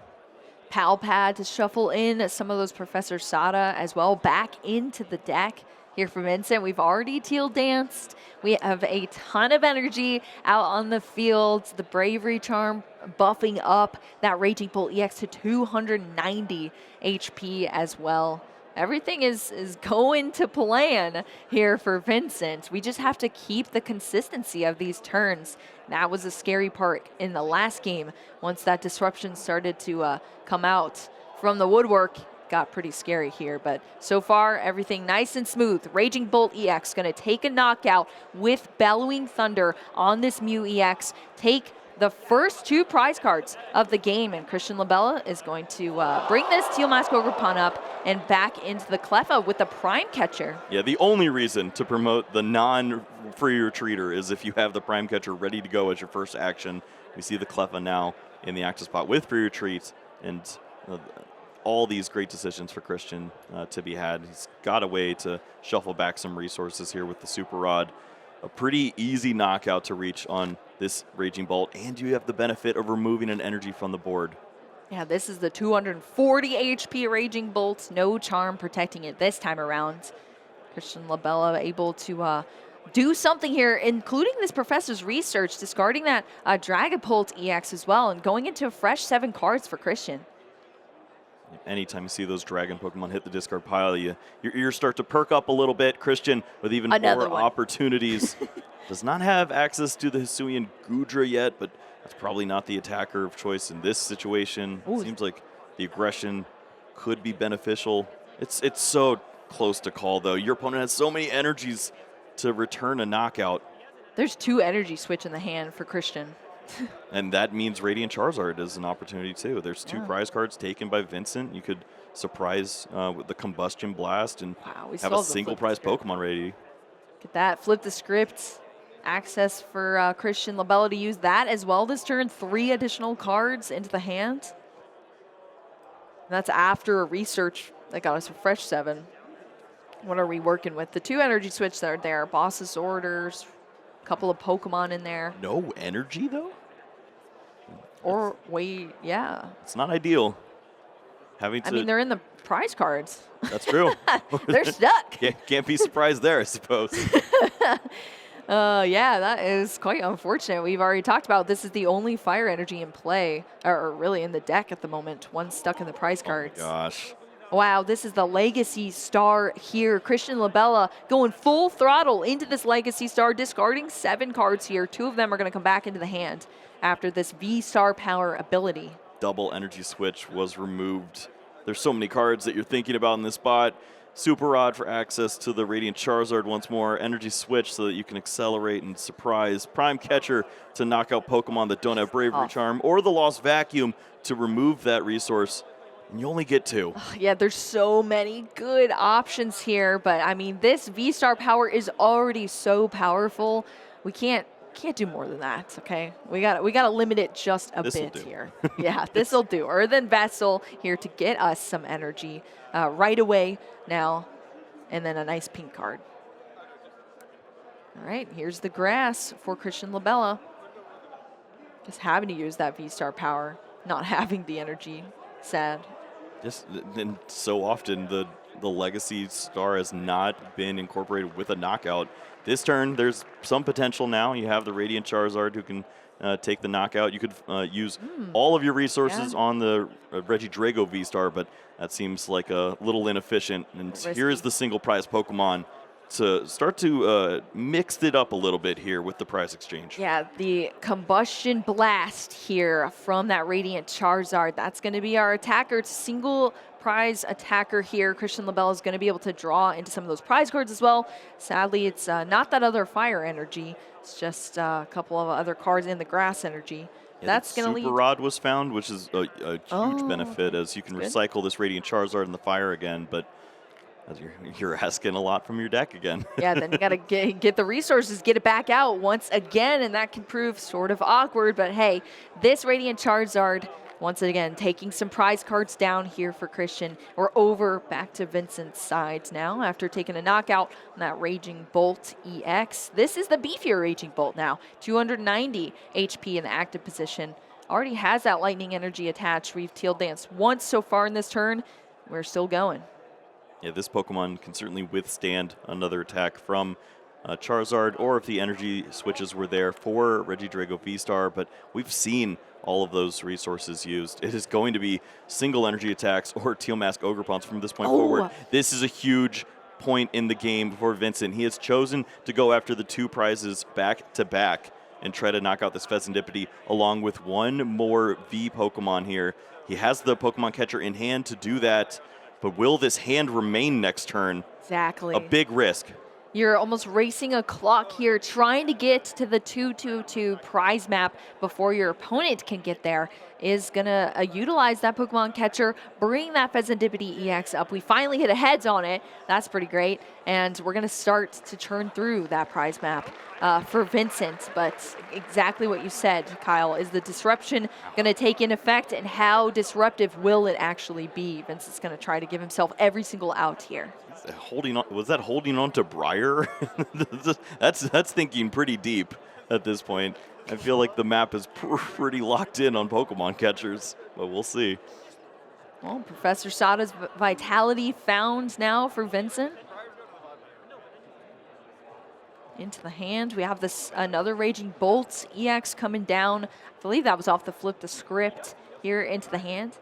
Pal Pad to shuffle in some of those Professor Sada as well back into the deck. Here for Vincent, we've already teal danced. We have a ton of energy out on the field. The Bravery Charm buffing up that Raging Bolt EX to 290 HP as well. Everything is going to plan here for Vincent. We just have to keep the consistency of these turns. That was a scary part in the last game. Once that disruption started to come out from the woodwork, got pretty scary here. But so far, everything nice and smooth. Raging Bolt EX going to take a knockout with Bellowing Thunder on this Mew EX. Take the first 2 prize cards of the game, and Christian Labella is going to bring this Teal Mask Ogre Pun up and back into the Cleffa with the Prime Catcher. Yeah, the only reason to promote the non-free retreater is if you have the Prime Catcher ready to go as your first action. We see the Cleffa now in the active spot with free retreat, and all these great decisions for Christian to be had. He's got a way to shuffle back some resources here with the Super Rod. A pretty easy knockout to reach on this Raging Bolt, and you have the benefit of removing an energy from the board. Yeah, this is the 240 HP Raging Bolt. No charm protecting it this time around. Christian Labella able to do something here, including this Professor's Research, discarding that Dragapult EX as well, and going into a fresh 7 cards for Christian. Anytime you see those dragon Pokemon hit the discard pile, your ears start to perk up a little bit. Christian with even more opportunities. Does not have access to the Hisuian Gudra yet, but that's probably not the attacker of choice in this situation. It seems like the aggression could be beneficial. It's so close to call, though. Your opponent has so many energies to return a knockout. There's 2 energy switch in the hand for Christian. And that means Radiant Charizard is an opportunity too. There's 2 prize cards taken by Vincent. You could surprise with the Combustion Blast and have a single prize Pokemon ready. Get that. Flip the script. Access for Christian Labella to use that as well this turn. 3 additional cards into the hand. And that's after a research that got us a fresh 7. What are we working with? The 2 energy switch that are there. Boss's Orders. A couple of Pokemon in there. No energy though? Or wait, yeah. It's not ideal. I mean, they're in the prize cards. That's true. They're stuck. Can't be surprised there, I suppose. Yeah, that is quite unfortunate. We've already talked about this is the only fire energy in play, or really in the deck at the moment. 1 stuck in the prize cards. Oh my gosh. Wow, this is the Legacy Star here. Christian Labella going full throttle into this Legacy Star, discarding 7 cards here. 2 of them are going to come back into the hand after this V-Star Power ability. Double energy switch was removed. There's so many cards that you're thinking about in this spot. Super Rod for access to the Radiant Charizard once more. Energy switch so that you can accelerate and surprise. Prime Catcher to knock out Pokemon that don't have Bravery Charm, or the Lost Vacuum to remove that resource. And you only get 2. Yeah, there's so many good options here, but I mean, this V-Star power is already so powerful. We can't do more than that, okay? We gotta limit it just a bit here. Yeah, this'll do. Earthen Vessel here to get us some energy right away now, and then a nice pink card. All right, here's the grass for Christian Labella. Just having to use that V-Star power, not having the energy. Sad. Just and so often the Legacy Star has not been incorporated with a knockout. This turn, there's some potential now. You have the Radiant Charizard who can take the knockout. You could use all of your resources on the Regidrago V-Star, but that seems like a little inefficient. And here is the single prize Pokemon to start to mix it up a little bit here with the prize exchange. Yeah, the Combustion Blast here from that Radiant Charizard. That's going to be our attacker. It's a single prize attacker here. Christian Labella is going to be able to draw into some of those prize cards as well. Sadly, it's not that other Fire Energy. It's just a couple of other cards in the Grass Energy. Yeah, that's going to lead. Super Rod was found, which is a huge benefit, as you can recycle this Radiant Charizard in the fire again, but you're asking a lot from your deck again. Yeah, then you got to get the resources, get it back out once again, and that can prove sort of awkward. But hey, this Radiant Charizard, once again, taking some prize cards down here for Christian. We're over back to Vincent's side now after taking a knockout on that Raging Bolt EX. This is the beefier Raging Bolt now, 290 HP in the active position. Already has that Lightning Energy attached. We've Teal Danced once so far in this turn. We're still going. Yeah, this Pokemon can certainly withstand another attack from Charizard, or if the energy switches were there for Regidrago V-Star, but we've seen all of those resources used. It is going to be single energy attacks or Teal Mask Ogerpons from this point forward. This is a huge point in the game for Vincent. He has chosen to go after the two prizes back to back and try to knock out this Fezandipiti along with one more V Pokemon here. He has the Pokemon catcher in hand to do that. But will this hand remain next turn? Exactly. A big risk. You're almost racing a clock here, trying to get to the 2-2-2 prize map before your opponent can get there. Is going to utilize that Pokemon catcher, bring that Fezandipiti EX up. We finally hit a heads on it. That's pretty great. And we're going to start to churn through that prize map for Vincent. But exactly what you said, Kyle, is the disruption going to take in effect, and how disruptive will it actually be? Vincent's going to try to give himself every single out here. Holding on, was that holding on to Briar? that's thinking pretty deep at this point. I feel like the map is pretty locked in on Pokemon catchers, but we'll see. Well, Professor Sada's Vitality found now for Vincent. Into the hand, we have this another Raging Bolt EX coming down. I believe that was off the Flip the Script here into the hand.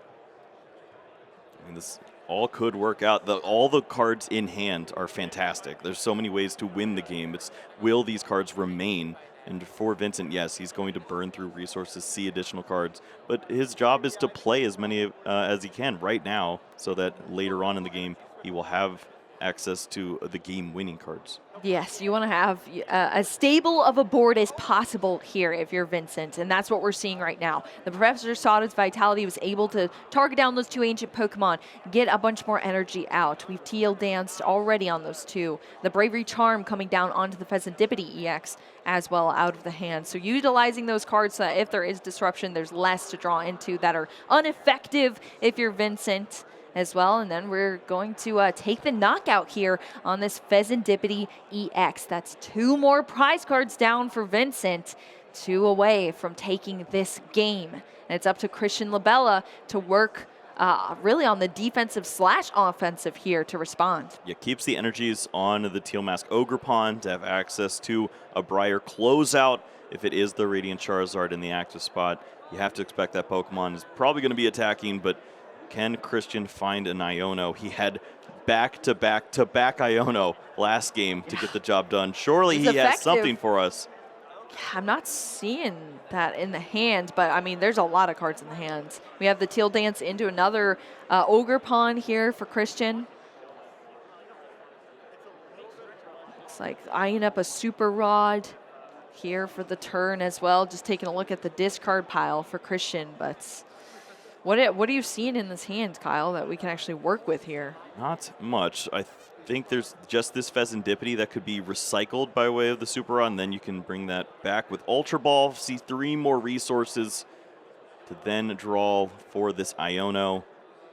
I mean, this all could work out. All the cards in hand are fantastic. There's so many ways to win the game. It's will these cards remain? And for Vincent, yes, he's going to burn through resources, see additional cards. But his job is to play as many as he can right now, so that later on in the game, he will have access to the game-winning cards. Yes, you want to have as stable of a board as possible here if you're Vincent, and that's what we're seeing right now. The Professor Sada's Vitality was able to target down those two ancient Pokemon, get a bunch more energy out. We've Teal Danced already on those two. The Bravery Charm coming down onto the Fezandipiti EX as well out of the hand. So utilizing those cards so that if there is disruption, there's less to draw into that are ineffective if you're Vincent as well. And then we're going to take the knockout here on this Fezandipiti EX. That's two more prize cards down for Vincent, 2 away from taking this game. And it's up to Christian Labella to work really on the defensive / offensive here to respond. Yeah, keeps the energies on the Teal Mask Ogerpon to have access to a Briar closeout. If it is the Radiant Charizard in the active spot, you have to expect that Pokemon is probably going to be attacking, but can Christian find an Iono? He had back-to-back-to-back Iono last game to get the job done. Surely he has something for us. I'm not seeing that in the hand, but I mean, there's a lot of cards in the hand. We have the Teal Dance into another Ogerpon here for Christian. Looks like eyeing up a Super Rod here for the turn as well. Just taking a look at the discard pile for Christian, but what are you seeing in this hand, Kyle, that we can actually work with here? Not much. I think there's just this Fezandipiti that could be recycled by way of the Super Rod, and then you can bring that back with Ultra Ball, see 3 more resources to then draw for this Iono.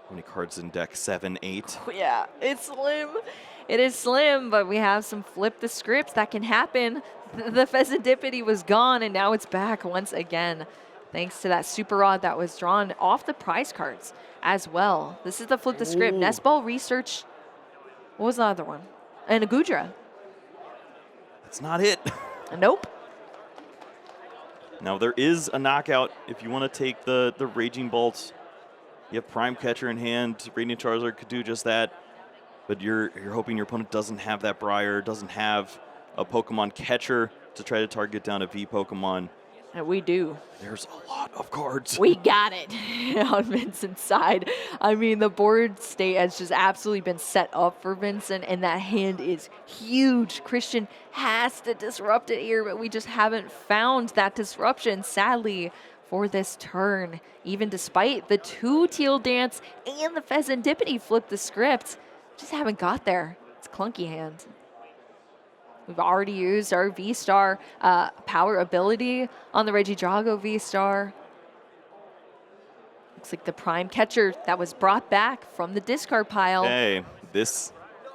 How many cards in deck? 7, 8? Oh, yeah, it's slim. It is slim, but we have some Flip the Scripts that can happen. The Fezandipiti was gone, and now it's back once again, thanks to that Super Rod that was drawn off the prize cards as well. This is the Flip the Script. Nest Ball Research. What was the other one? And a Gudra. That's not it. Nope. Now, there is a knockout if you want to take the Raging Bolt. You have Prime Catcher in hand. Radiant Charizard could do just that. But you're hoping your opponent doesn't have that Briar, doesn't have a Pokemon Catcher to try to target down a V Pokemon. And we do. There's a lot of cards. We got it on Vincent's side. I mean, the board state has just absolutely been set up for Vincent, and that hand is huge. Christian has to disrupt it here, but we just haven't found that disruption, sadly, for this turn. Even despite the 2 Teal Dance and the Pheasantipity flip the script, just haven't got there. It's a clunky hand. We've already used our V-Star power ability on the Regidrago V-Star. Looks like the Prime Catcher that was brought back from the discard pile. Hey,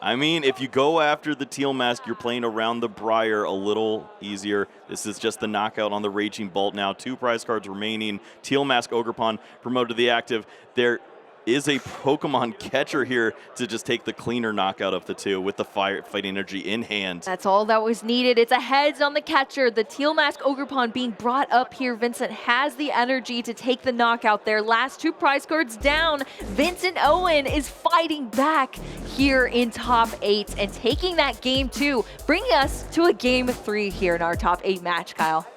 I mean, if you go after the Teal Mask, you're playing around the Briar a little easier. This is just the knockout on the Raging Bolt now. 2 prize cards remaining. Teal Mask Ogerpon promoted to the active. There is a Pokemon Catcher here to just take the cleaner knockout of the 2 with the Fighting Energy in hand. That's all that was needed. It's a heads on the Catcher. The Teal Mask Ogerpon being brought up here. Vincent has the energy to take the knockout there. Last 2 prize cards down. Vincent Owen is fighting back here in top 8 and taking that game 2, bringing us to a game 3 here in our top 8 match, Kyle.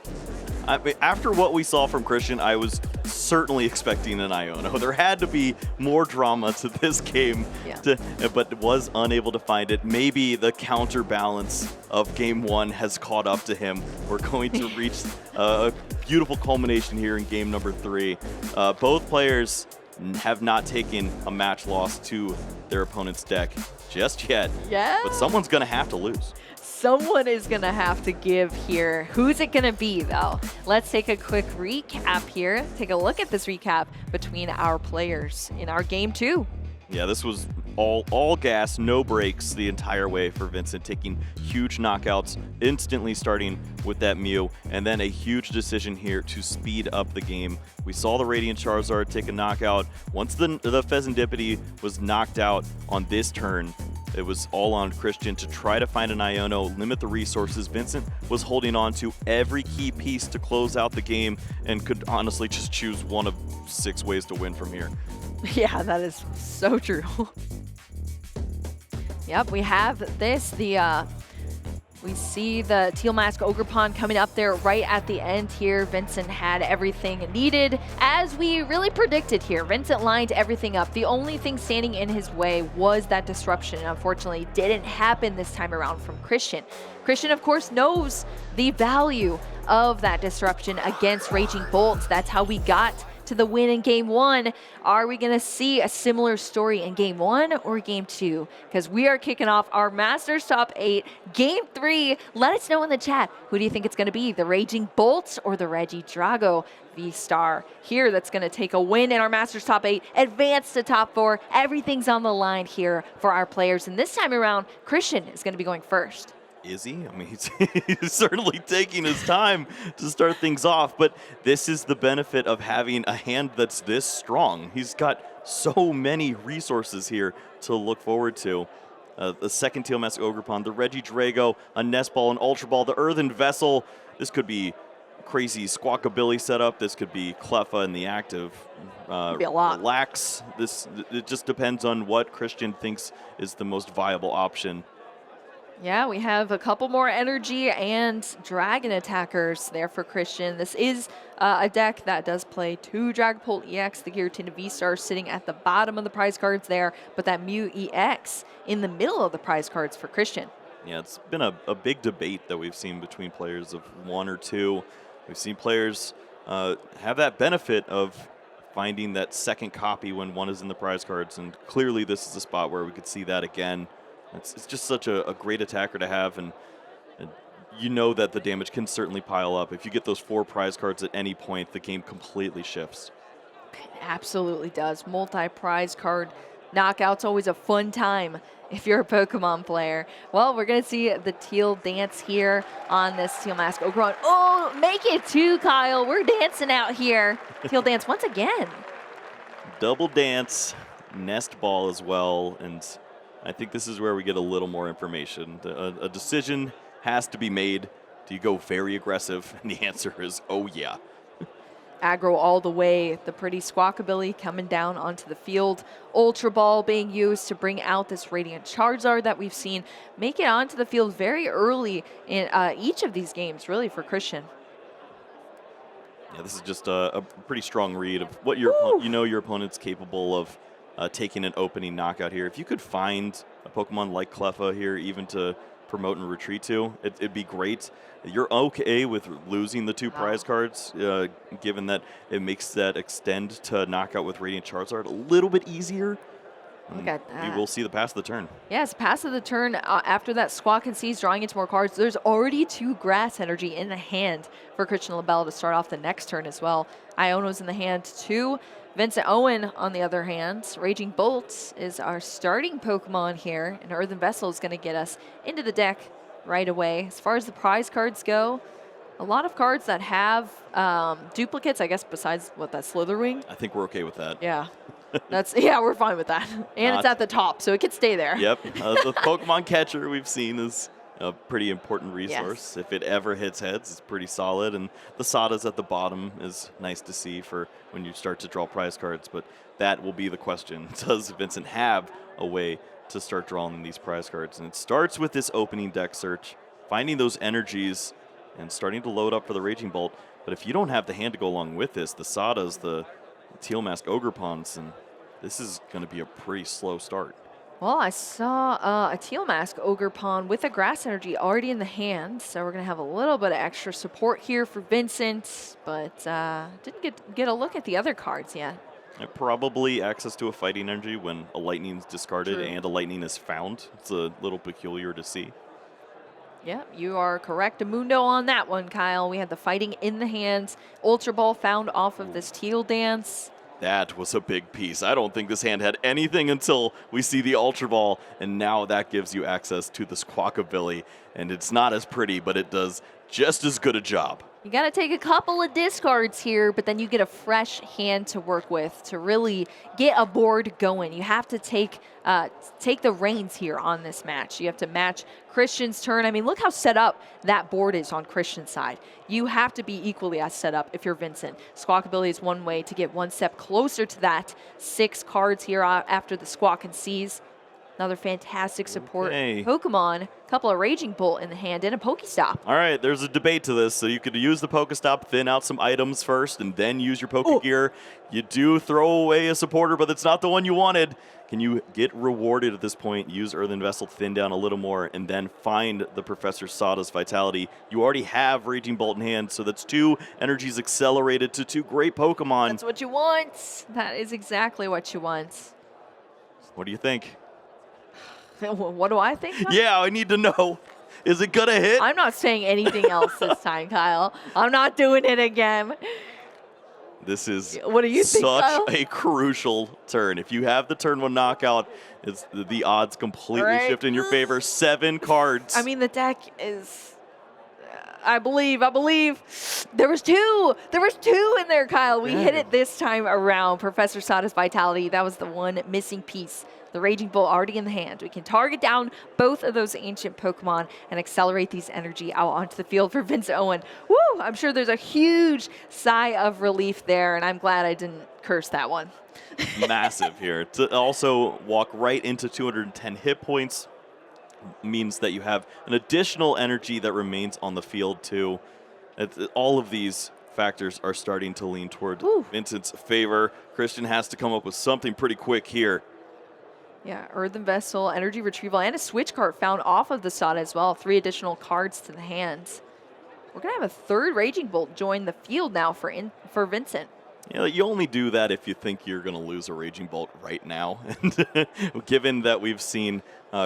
I mean, after what we saw from Christian, I was certainly expecting an Iono. There had to be more drama to this game, but was unable to find it. Maybe the counterbalance of game 1 has caught up to him. We're going to reach a beautiful culmination here in game number 3. Both players have not taken a match loss to their opponent's deck just yet. Yeah. But someone's going to have to lose. Someone is going to have to give here. Who's it going to be, though? Let's take a quick recap here. Take a look at this recap between our players in our game 2. Yeah, this was all gas, no brakes the entire way for Vincent, taking huge knockouts, instantly starting with that Mew, and then a huge decision here to speed up the game. We saw the Radiant Charizard take a knockout. Once the Pheasantipity was knocked out on this turn, it was all on Christian to try to find an Iono, limit the resources. Vincent was holding on to every key piece to close out the game and could honestly just choose one of 6 ways to win from here. Yeah, that is so true. Yep, we have this. We see the Teal Mask Ogerpon coming up there right at the end here. Vincent had everything needed, as we really predicted here. Vincent lined everything up. The only thing standing in his way was that disruption, and unfortunately didn't happen this time around from Christian. Christian, of course, knows the value of that disruption against Raging Bolts. That's how we got to the win in game 1. Are we going to see a similar story in game 1 or game 2? Because we are kicking off our Masters Top 8 game 3. Let us know in the chat. Who do you think it's going to be? The Raging Bolts or the Regidrago V-Star here that's going to take a win in our Masters Top 8, advance to top 4. Everything's on the line here for our players. And this time around, Christian is going to be going first. Is he? I mean, he's certainly taking his time to start things off, but this is the benefit of having a hand that's this strong. He's got so many resources here to look forward to. The second Teal Mask Ogerpon, the Regidrago, a Nest Ball, an Ultra Ball, the Earthen Vessel. This could be crazy Squawkabilly setup. This could be Cleffa in the active. Could be a lot. Relax. It just depends on what Christian thinks is the most viable option. Yeah, we have a couple more energy and dragon attackers there for Christian. This is a deck that does play 2 Dragapult EX, the Giratina V-Star sitting at the bottom of the prize cards there, but that Mew EX in the middle of the prize cards for Christian. Yeah, it's been a big debate that we've seen between players of 1 or 2. We've seen players have that benefit of finding that second copy when 1 is in the prize cards, and clearly this is a spot where we could see that again. It's just such a great attacker to have, and you know that the damage can certainly pile up. If you get those 4 prize cards at any point, the game completely shifts. It absolutely does. Multi-prize card knockout's always a fun time if you're a Pokemon player. Well, we're going to see the Teal Dance here on this Teal Mask Ogerpon. Oh, make it 2, Kyle. We're dancing out here. Teal Dance once again. Double Dance, Nest Ball as well, and I think this is where we get a little more information. A decision has to be made. Do you go very aggressive? And the answer is, oh yeah. Aggro all the way. The pretty Squawkabilly coming down onto the field. Ultra Ball being used to bring out this Radiant Charizard that we've seen make it onto the field very early in each of these games, really, for Christian. Yeah, this is just a pretty strong read of what your your opponent's capable of taking an opening knockout here. If you could find a Pokemon like Cleffa here, even to promote and retreat to, it'd be great. You're okay with losing the 2 prize cards, given that it makes that extend to knockout with Radiant Charizard a little bit easier. Look at that. We will see the pass of the turn. Yes, pass of the turn after that Squawk and Seize drawing into more cards. There's already 2 Grass Energy in the hand for Christian Labella to start off the next turn as well. Iono's in the hand too. Vincent Owen, on the other hand, Raging Bolt is our starting Pokemon here, and Earthen Vessel is going to get us into the deck right away. As far as the prize cards go, a lot of cards that have duplicates, I guess, besides that Slitherwing. I think we're okay with that. Yeah. We're fine with that. And it's at the top, so it could stay there. Yep. The Pokemon Catcher we've seen is a pretty important resource. Yes. If it ever hits heads, it's pretty solid. And the Sadas at the bottom is nice to see for when you start to draw prize cards. But that will be the question. Does Vincent have a way to start drawing these prize cards? And it starts with this opening deck search, finding those energies and starting to load up for the Raging Bolt. But if you don't have the hand to go along with this, the Sadas, the Teal Mask Ogerpons, and this is going to be a pretty slow start. Well, I saw a Teal Mask Ogerpon with a Grass Energy already in the hand, so we're going to have a little bit of extra support here for Vincent, but didn't get a look at the other cards yet. And probably access to a Fighting Energy when a Lightning is discarded and a Lightning is found. It's a little peculiar to see. Yeah, you are correct. A Mundo on that one, Kyle. We had the Fighting in the hands. Ultra Ball found off of this Teal Dance. That was a big piece. I don't think this hand had anything until we see the Ultra Ball, and now that gives you access to the Squawkabilly. And it's not as pretty, but it does just as good a job. You got to take a couple of discards here, but then you get a fresh hand to work with to really get a board going. You have to take the reins here on this match. You have to match Christian's turn. I mean, look how set up that board is on Christian's side. You have to be equally as set up if you're Vincent. Squawkabilly is one way to get one step closer to that. 6 cards here after the Squawk and Seize. Another fantastic support Pokemon. Couple of Raging Bolt in the hand and a Pokestop. All right, there's a debate to this. So you could use the Pokestop, thin out some items first, and then use your Pokegear. You do throw away a supporter, but it's not the one you wanted. Can you get rewarded at this point? Use Earthen Vessel, thin down a little more, and then find the Professor Sada's Vitality. You already have Raging Bolt in hand, so that's 2 energies accelerated to 2 great Pokemon. That's what you want. That is exactly what you want. What do you think? What do I think? Yeah, I need to know. Is it going to hit? I'm not saying anything else this time, Kyle. I'm not doing it again. This is what do you think, Kyle? A crucial turn. If you have the turn 1 knockout, it's the odds completely shift in your favor. 7 cards. I mean, the deck is... I believe. There was 2. There was 2 in there, Kyle. We hit it this time around. Professor Sada's Vitality. That was the one missing piece. The Raging Bolt already in the hand. We can target down both of those ancient Pokemon and accelerate these energy out onto the field for Vincent Owen. Woo! I'm sure there's a huge sigh of relief there, and I'm glad I didn't curse that one. Massive here. To also walk right into 210 hit points means that you have an additional energy that remains on the field too. All of these factors are starting to lean toward Vincent's favor. Christian has to come up with something pretty quick here. Yeah, Earthen Vessel, Energy Retrieval, and a Switch card found off of the Sada as well. 3 additional cards to the hands. We're going to have a 3rd Raging Bolt join the field now for Vincent. Yeah, you only do that if you think you're going to lose a Raging Bolt right now. And given that we've seen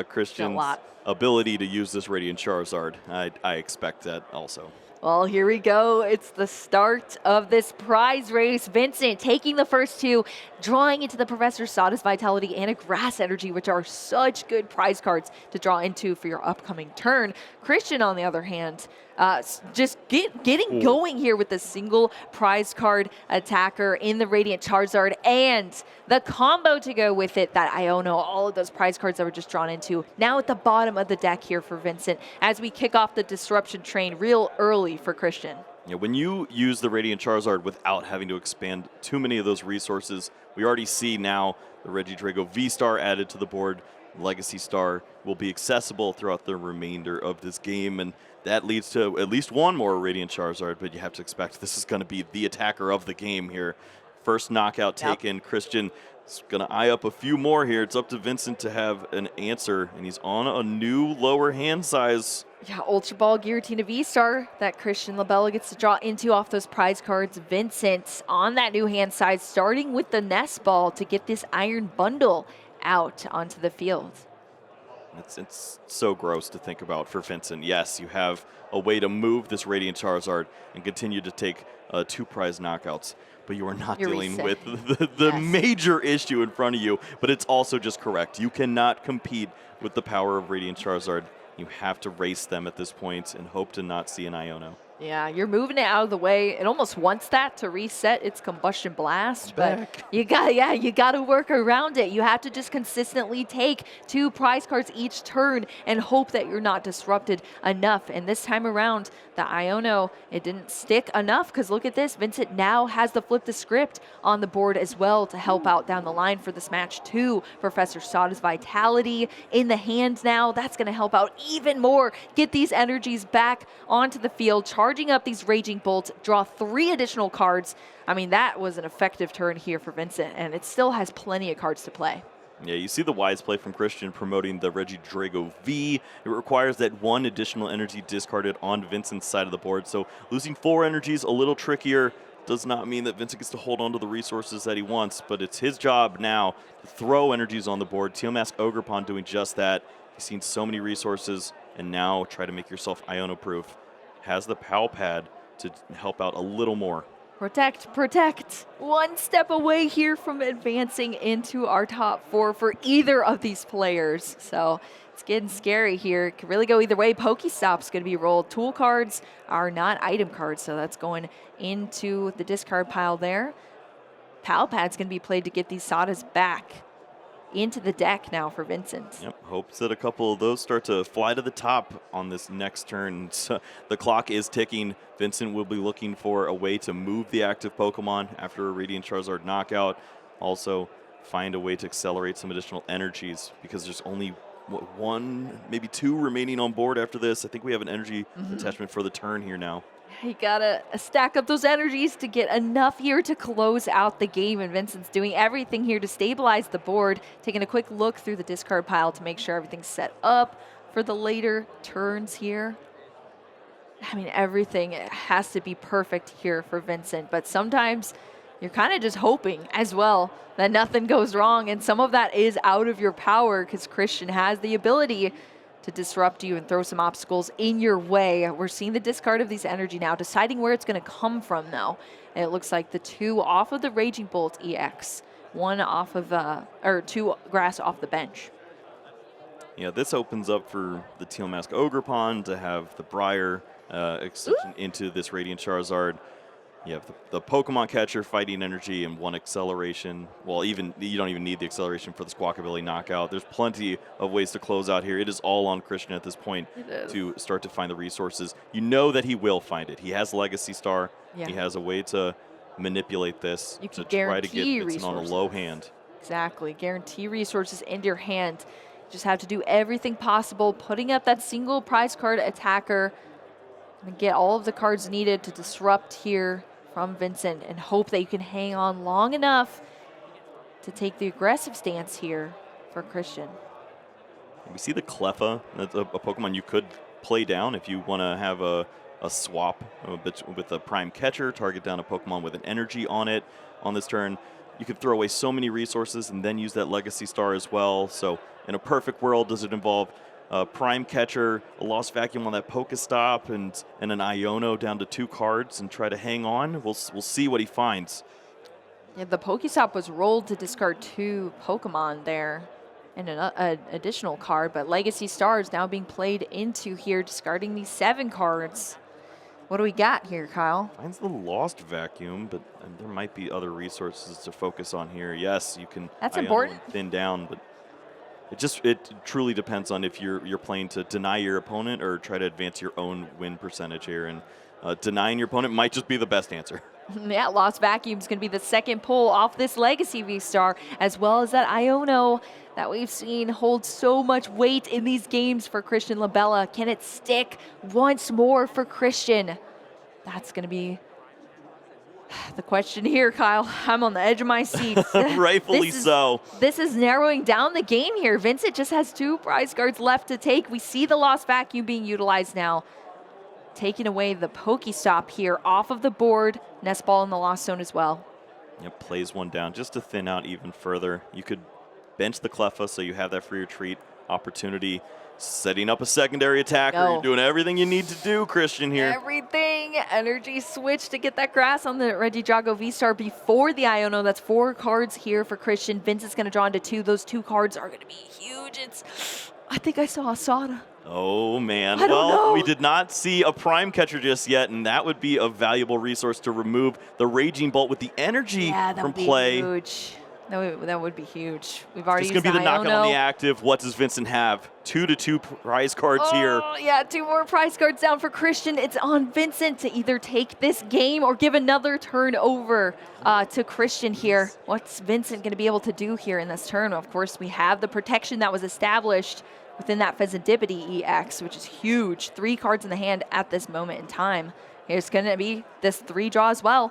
Christian's ability to use this Radiant Charizard, I expect that also. Well, here we go. It's the start of this prize race. Vincent taking the first 2, drawing into the Professor Sada's Vitality and a Grass Energy, which are such good prize cards to draw into for your upcoming turn. Christian, on the other hand, just getting going here with a single prize card attacker in the Radiant Charizard and the combo to go with it, that Iono, all of those prize cards that were just drawn into. Now at the bottom of the deck here for Vincent as we kick off the disruption train real early for Christian. Yeah, when you use the Radiant Charizard without having to expand too many of those resources, we already see now the Regidrago V-Star added to the board. Legacy Star will be accessible throughout the remainder of this game, and that leads to at least one more Radiant Charizard, but you have to expect this is going to be the attacker of the game here. First knockout taken. Christian is going to eye up a few more here. It's up to Vincent to have an answer, and he's on a new lower hand size. Yeah, Ultra Ball, Giratina V-Star that Christian Labella gets to draw into off those prize cards. Vincent on that new hand size, starting with the Nest Ball to get this Iron Bundle out onto the field. It's so gross to think about for Vincent. Yes, you have a way to move this Radiant Charizard and continue to take 2 prize knockouts, but you are not dealing with the major issue in front of you, but it's also just correct. You cannot compete with the power of Radiant Charizard. You have to race them at this point and hope to not see an Iono. Yeah, you're moving it out of the way. It almost wants that to reset its Combustion Blast, but you got to work around it. You have to just consistently take 2 prize cards each turn and hope that you're not disrupted enough. And this time around, the Iono, it didn't stick enough because look at this. Vincent now has the Flip the Script on the board as well to help out down the line for this match too. Professor Sada's Vitality in the hand now. That's going to help out even more. Get these energies back onto the field. Charging up these Raging Bolts, draw 3 additional cards. I mean, that was an effective turn here for Vincent, and it still has plenty of cards to play. Yeah, you see the wise play from Christian promoting the Regidrago V. It requires that 1 additional energy discarded on Vincent's side of the board, so losing 4 energies a little trickier. Does not mean that Vincent gets to hold on to the resources that he wants, but it's his job now to throw energies on the board. Tealmask Ogerpon doing just that. He's seen so many resources, and now try to make yourself Iono-proof. Has the PAL pad to help out a little more. Protect, protect. 1 step away here from advancing into our top 4 for either of these players. So it's getting scary here. It could really go either way. Pokestop's going to be rolled. Tool cards are not item cards, so that's going into the discard pile there. PAL pad's going to be played to get these Sadas back into the deck now for Vincent. Yep, hopes that a couple of those start to fly to the top on this next turn. So the clock is ticking. Vincent will be looking for a way to move the active Pokemon after a Radiant Charizard knockout. Also, find a way to accelerate some additional energies because there's only 1, maybe 2 remaining on board after this. I think we have an energy attachment for the turn here now. You gotta stack up those energies to get enough here to close out the game, and Vincent's doing everything here to stabilize the board, taking a quick look through the discard pile to make sure everything's set up for the later turns here. I mean, everything has to be perfect here for Vincent, but sometimes you're kind of just hoping as well that nothing goes wrong, and some of that is out of your power because Christian has the ability to disrupt you and throw some obstacles in your way. We're seeing the discard of these energy now, deciding where it's going to come from though. And it looks like the 2 off of the Raging Bolt EX, 1 off of, or 2 grass off the bench. Yeah, this opens up for the Tealmask Ogerpon to have the Briar extension into this Radiant Charizard. You have the Pokemon Catcher fighting energy and 1 acceleration. Well, even you don't even need the acceleration for the Squawkabilly knockout. There's plenty of ways to close out here. It is all on Christian at this point to start to find the resources. You know that he will find it. He has Legacy Star. Yeah. He has a way to manipulate this to try to get Vincent on a low hand. Exactly. Guarantee resources into your hand. You just have to do everything possible, putting up that single prize card attacker and get all of the cards needed to disrupt here from Vincent and hope that you can hang on long enough to take the aggressive stance here for Christian. We see the Cleffa. That's a Pokemon you could play down if you want to have a swap with a Prime Catcher, target down a Pokemon with an energy on it on this turn. You could throw away so many resources and then use that Legacy Star as well. So in a perfect world, does it involve Prime Catcher, a Lost Vacuum on that Pokestop, and an Iono down to 2 cards and try to hang on? We'll see what he finds. Yeah, the Pokestop was rolled to discard 2 Pokemon there and an additional card, but Legacy Star is now being played into here, discarding these 7 cards. What do we got here, Kyle? Finds the lost vacuum, but there might be other resources to focus on here. Yes, you can. That's important. Thin down, but it truly depends on if you're playing to deny your opponent or try to advance your own win percentage here. And denying your opponent might just be the best answer. Yeah, Lost Vacuum is going to be the second pull off this Legacy V-Star, as well as that Iono that we've seen hold so much weight in these games for Christian Labella. Can it stick once more for Christian? That's going to be the question here, Kyle. I'm on the edge of my seat. Rightfully so. This is narrowing down the game here. Vincent just has 2 prize cards left to take. We see the Lost Vacuum being utilized now. Taking away the Pokestop here off of the board. Nest Ball in the Lost Zone as well. Yep, plays one down just to thin out even further. You could bench the Cleffa so you have that free retreat opportunity. Setting up a secondary attacker. You're doing everything you need to do, Christian, here. Everything. Energy switch to get that grass on the Regidrago V-Star before the Iono. That's 4 cards here for Christian. Vincent's going to draw into 2. Those 2 cards are going to be huge. I think I saw a Sada. Oh, man. Well, we did not see a Prime Catcher just yet, and that would be a valuable resource to remove the Raging Bolt with the energy from play. Huge. That would be huge. We've already used used going to be the knockout on the Iono. active. What does Vincent have? 2 prize cards here. Yeah, 2 more prize cards down for Christian. It's on Vincent to either take this game or give another turn over to Christian here. What's Vincent going to be able to do here in this turn? Of course, we have the protection that was established within that Pheasantipity EX, which is huge. 3 cards in the hand at this moment in time. Here's going to be this 3 draw as well.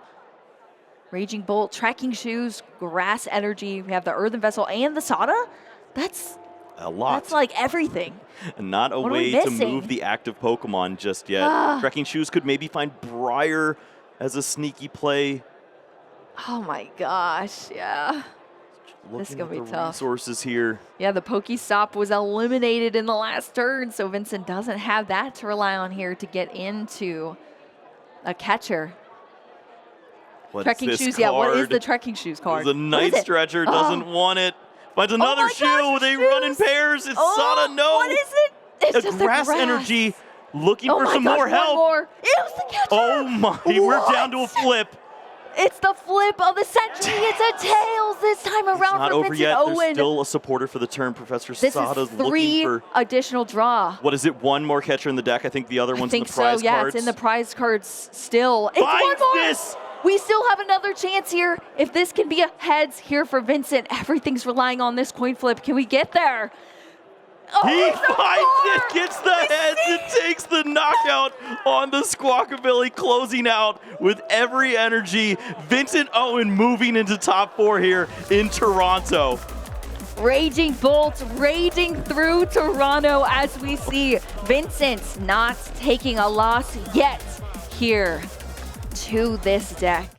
Raging Bolt, Trekking Shoes, Grass Energy. We have the Earthen Vessel and the Sada. That's a lot. That's like everything. Not a way to move the active Pokemon just yet. Trekking Shoes could maybe find Briar as a sneaky play. Oh my gosh, yeah. This is going to be tough. Resources here. Yeah, the Pokestop was eliminated in the last turn, so Vincent doesn't have that to rely on here to get into a catcher. Trekking Shoes, card? Yeah, what is the Trekking Shoes card? The Night Stretcher doesn't want it. Finds another shoe. They run in pairs. It's Sada. No. What is it? It's just grass energy. Looking for some more help. It was the catcher. Oh my, we're down to a flip. It's the flip of the century. It's a Tails this time around for Vincent Owen. There's still a supporter for the turn. Professor Sada's looking for 3 additional draw. What is it? 1 more catcher in the deck. I think the other one's in the prize cards. Yeah, it's in the prize cards still. It's 1 more. This. We still have another chance here. If this can be a heads here for Vincent, everything's relying on this coin flip. Can we get there? Oh, he finds it, gets the heads, and takes the knockout on the Squawkabilly, closing out with every energy. Vincent Owen moving into top 4 here in Toronto. Raging Bolt raging through Toronto as we see Vincent not taking a loss yet here to this deck.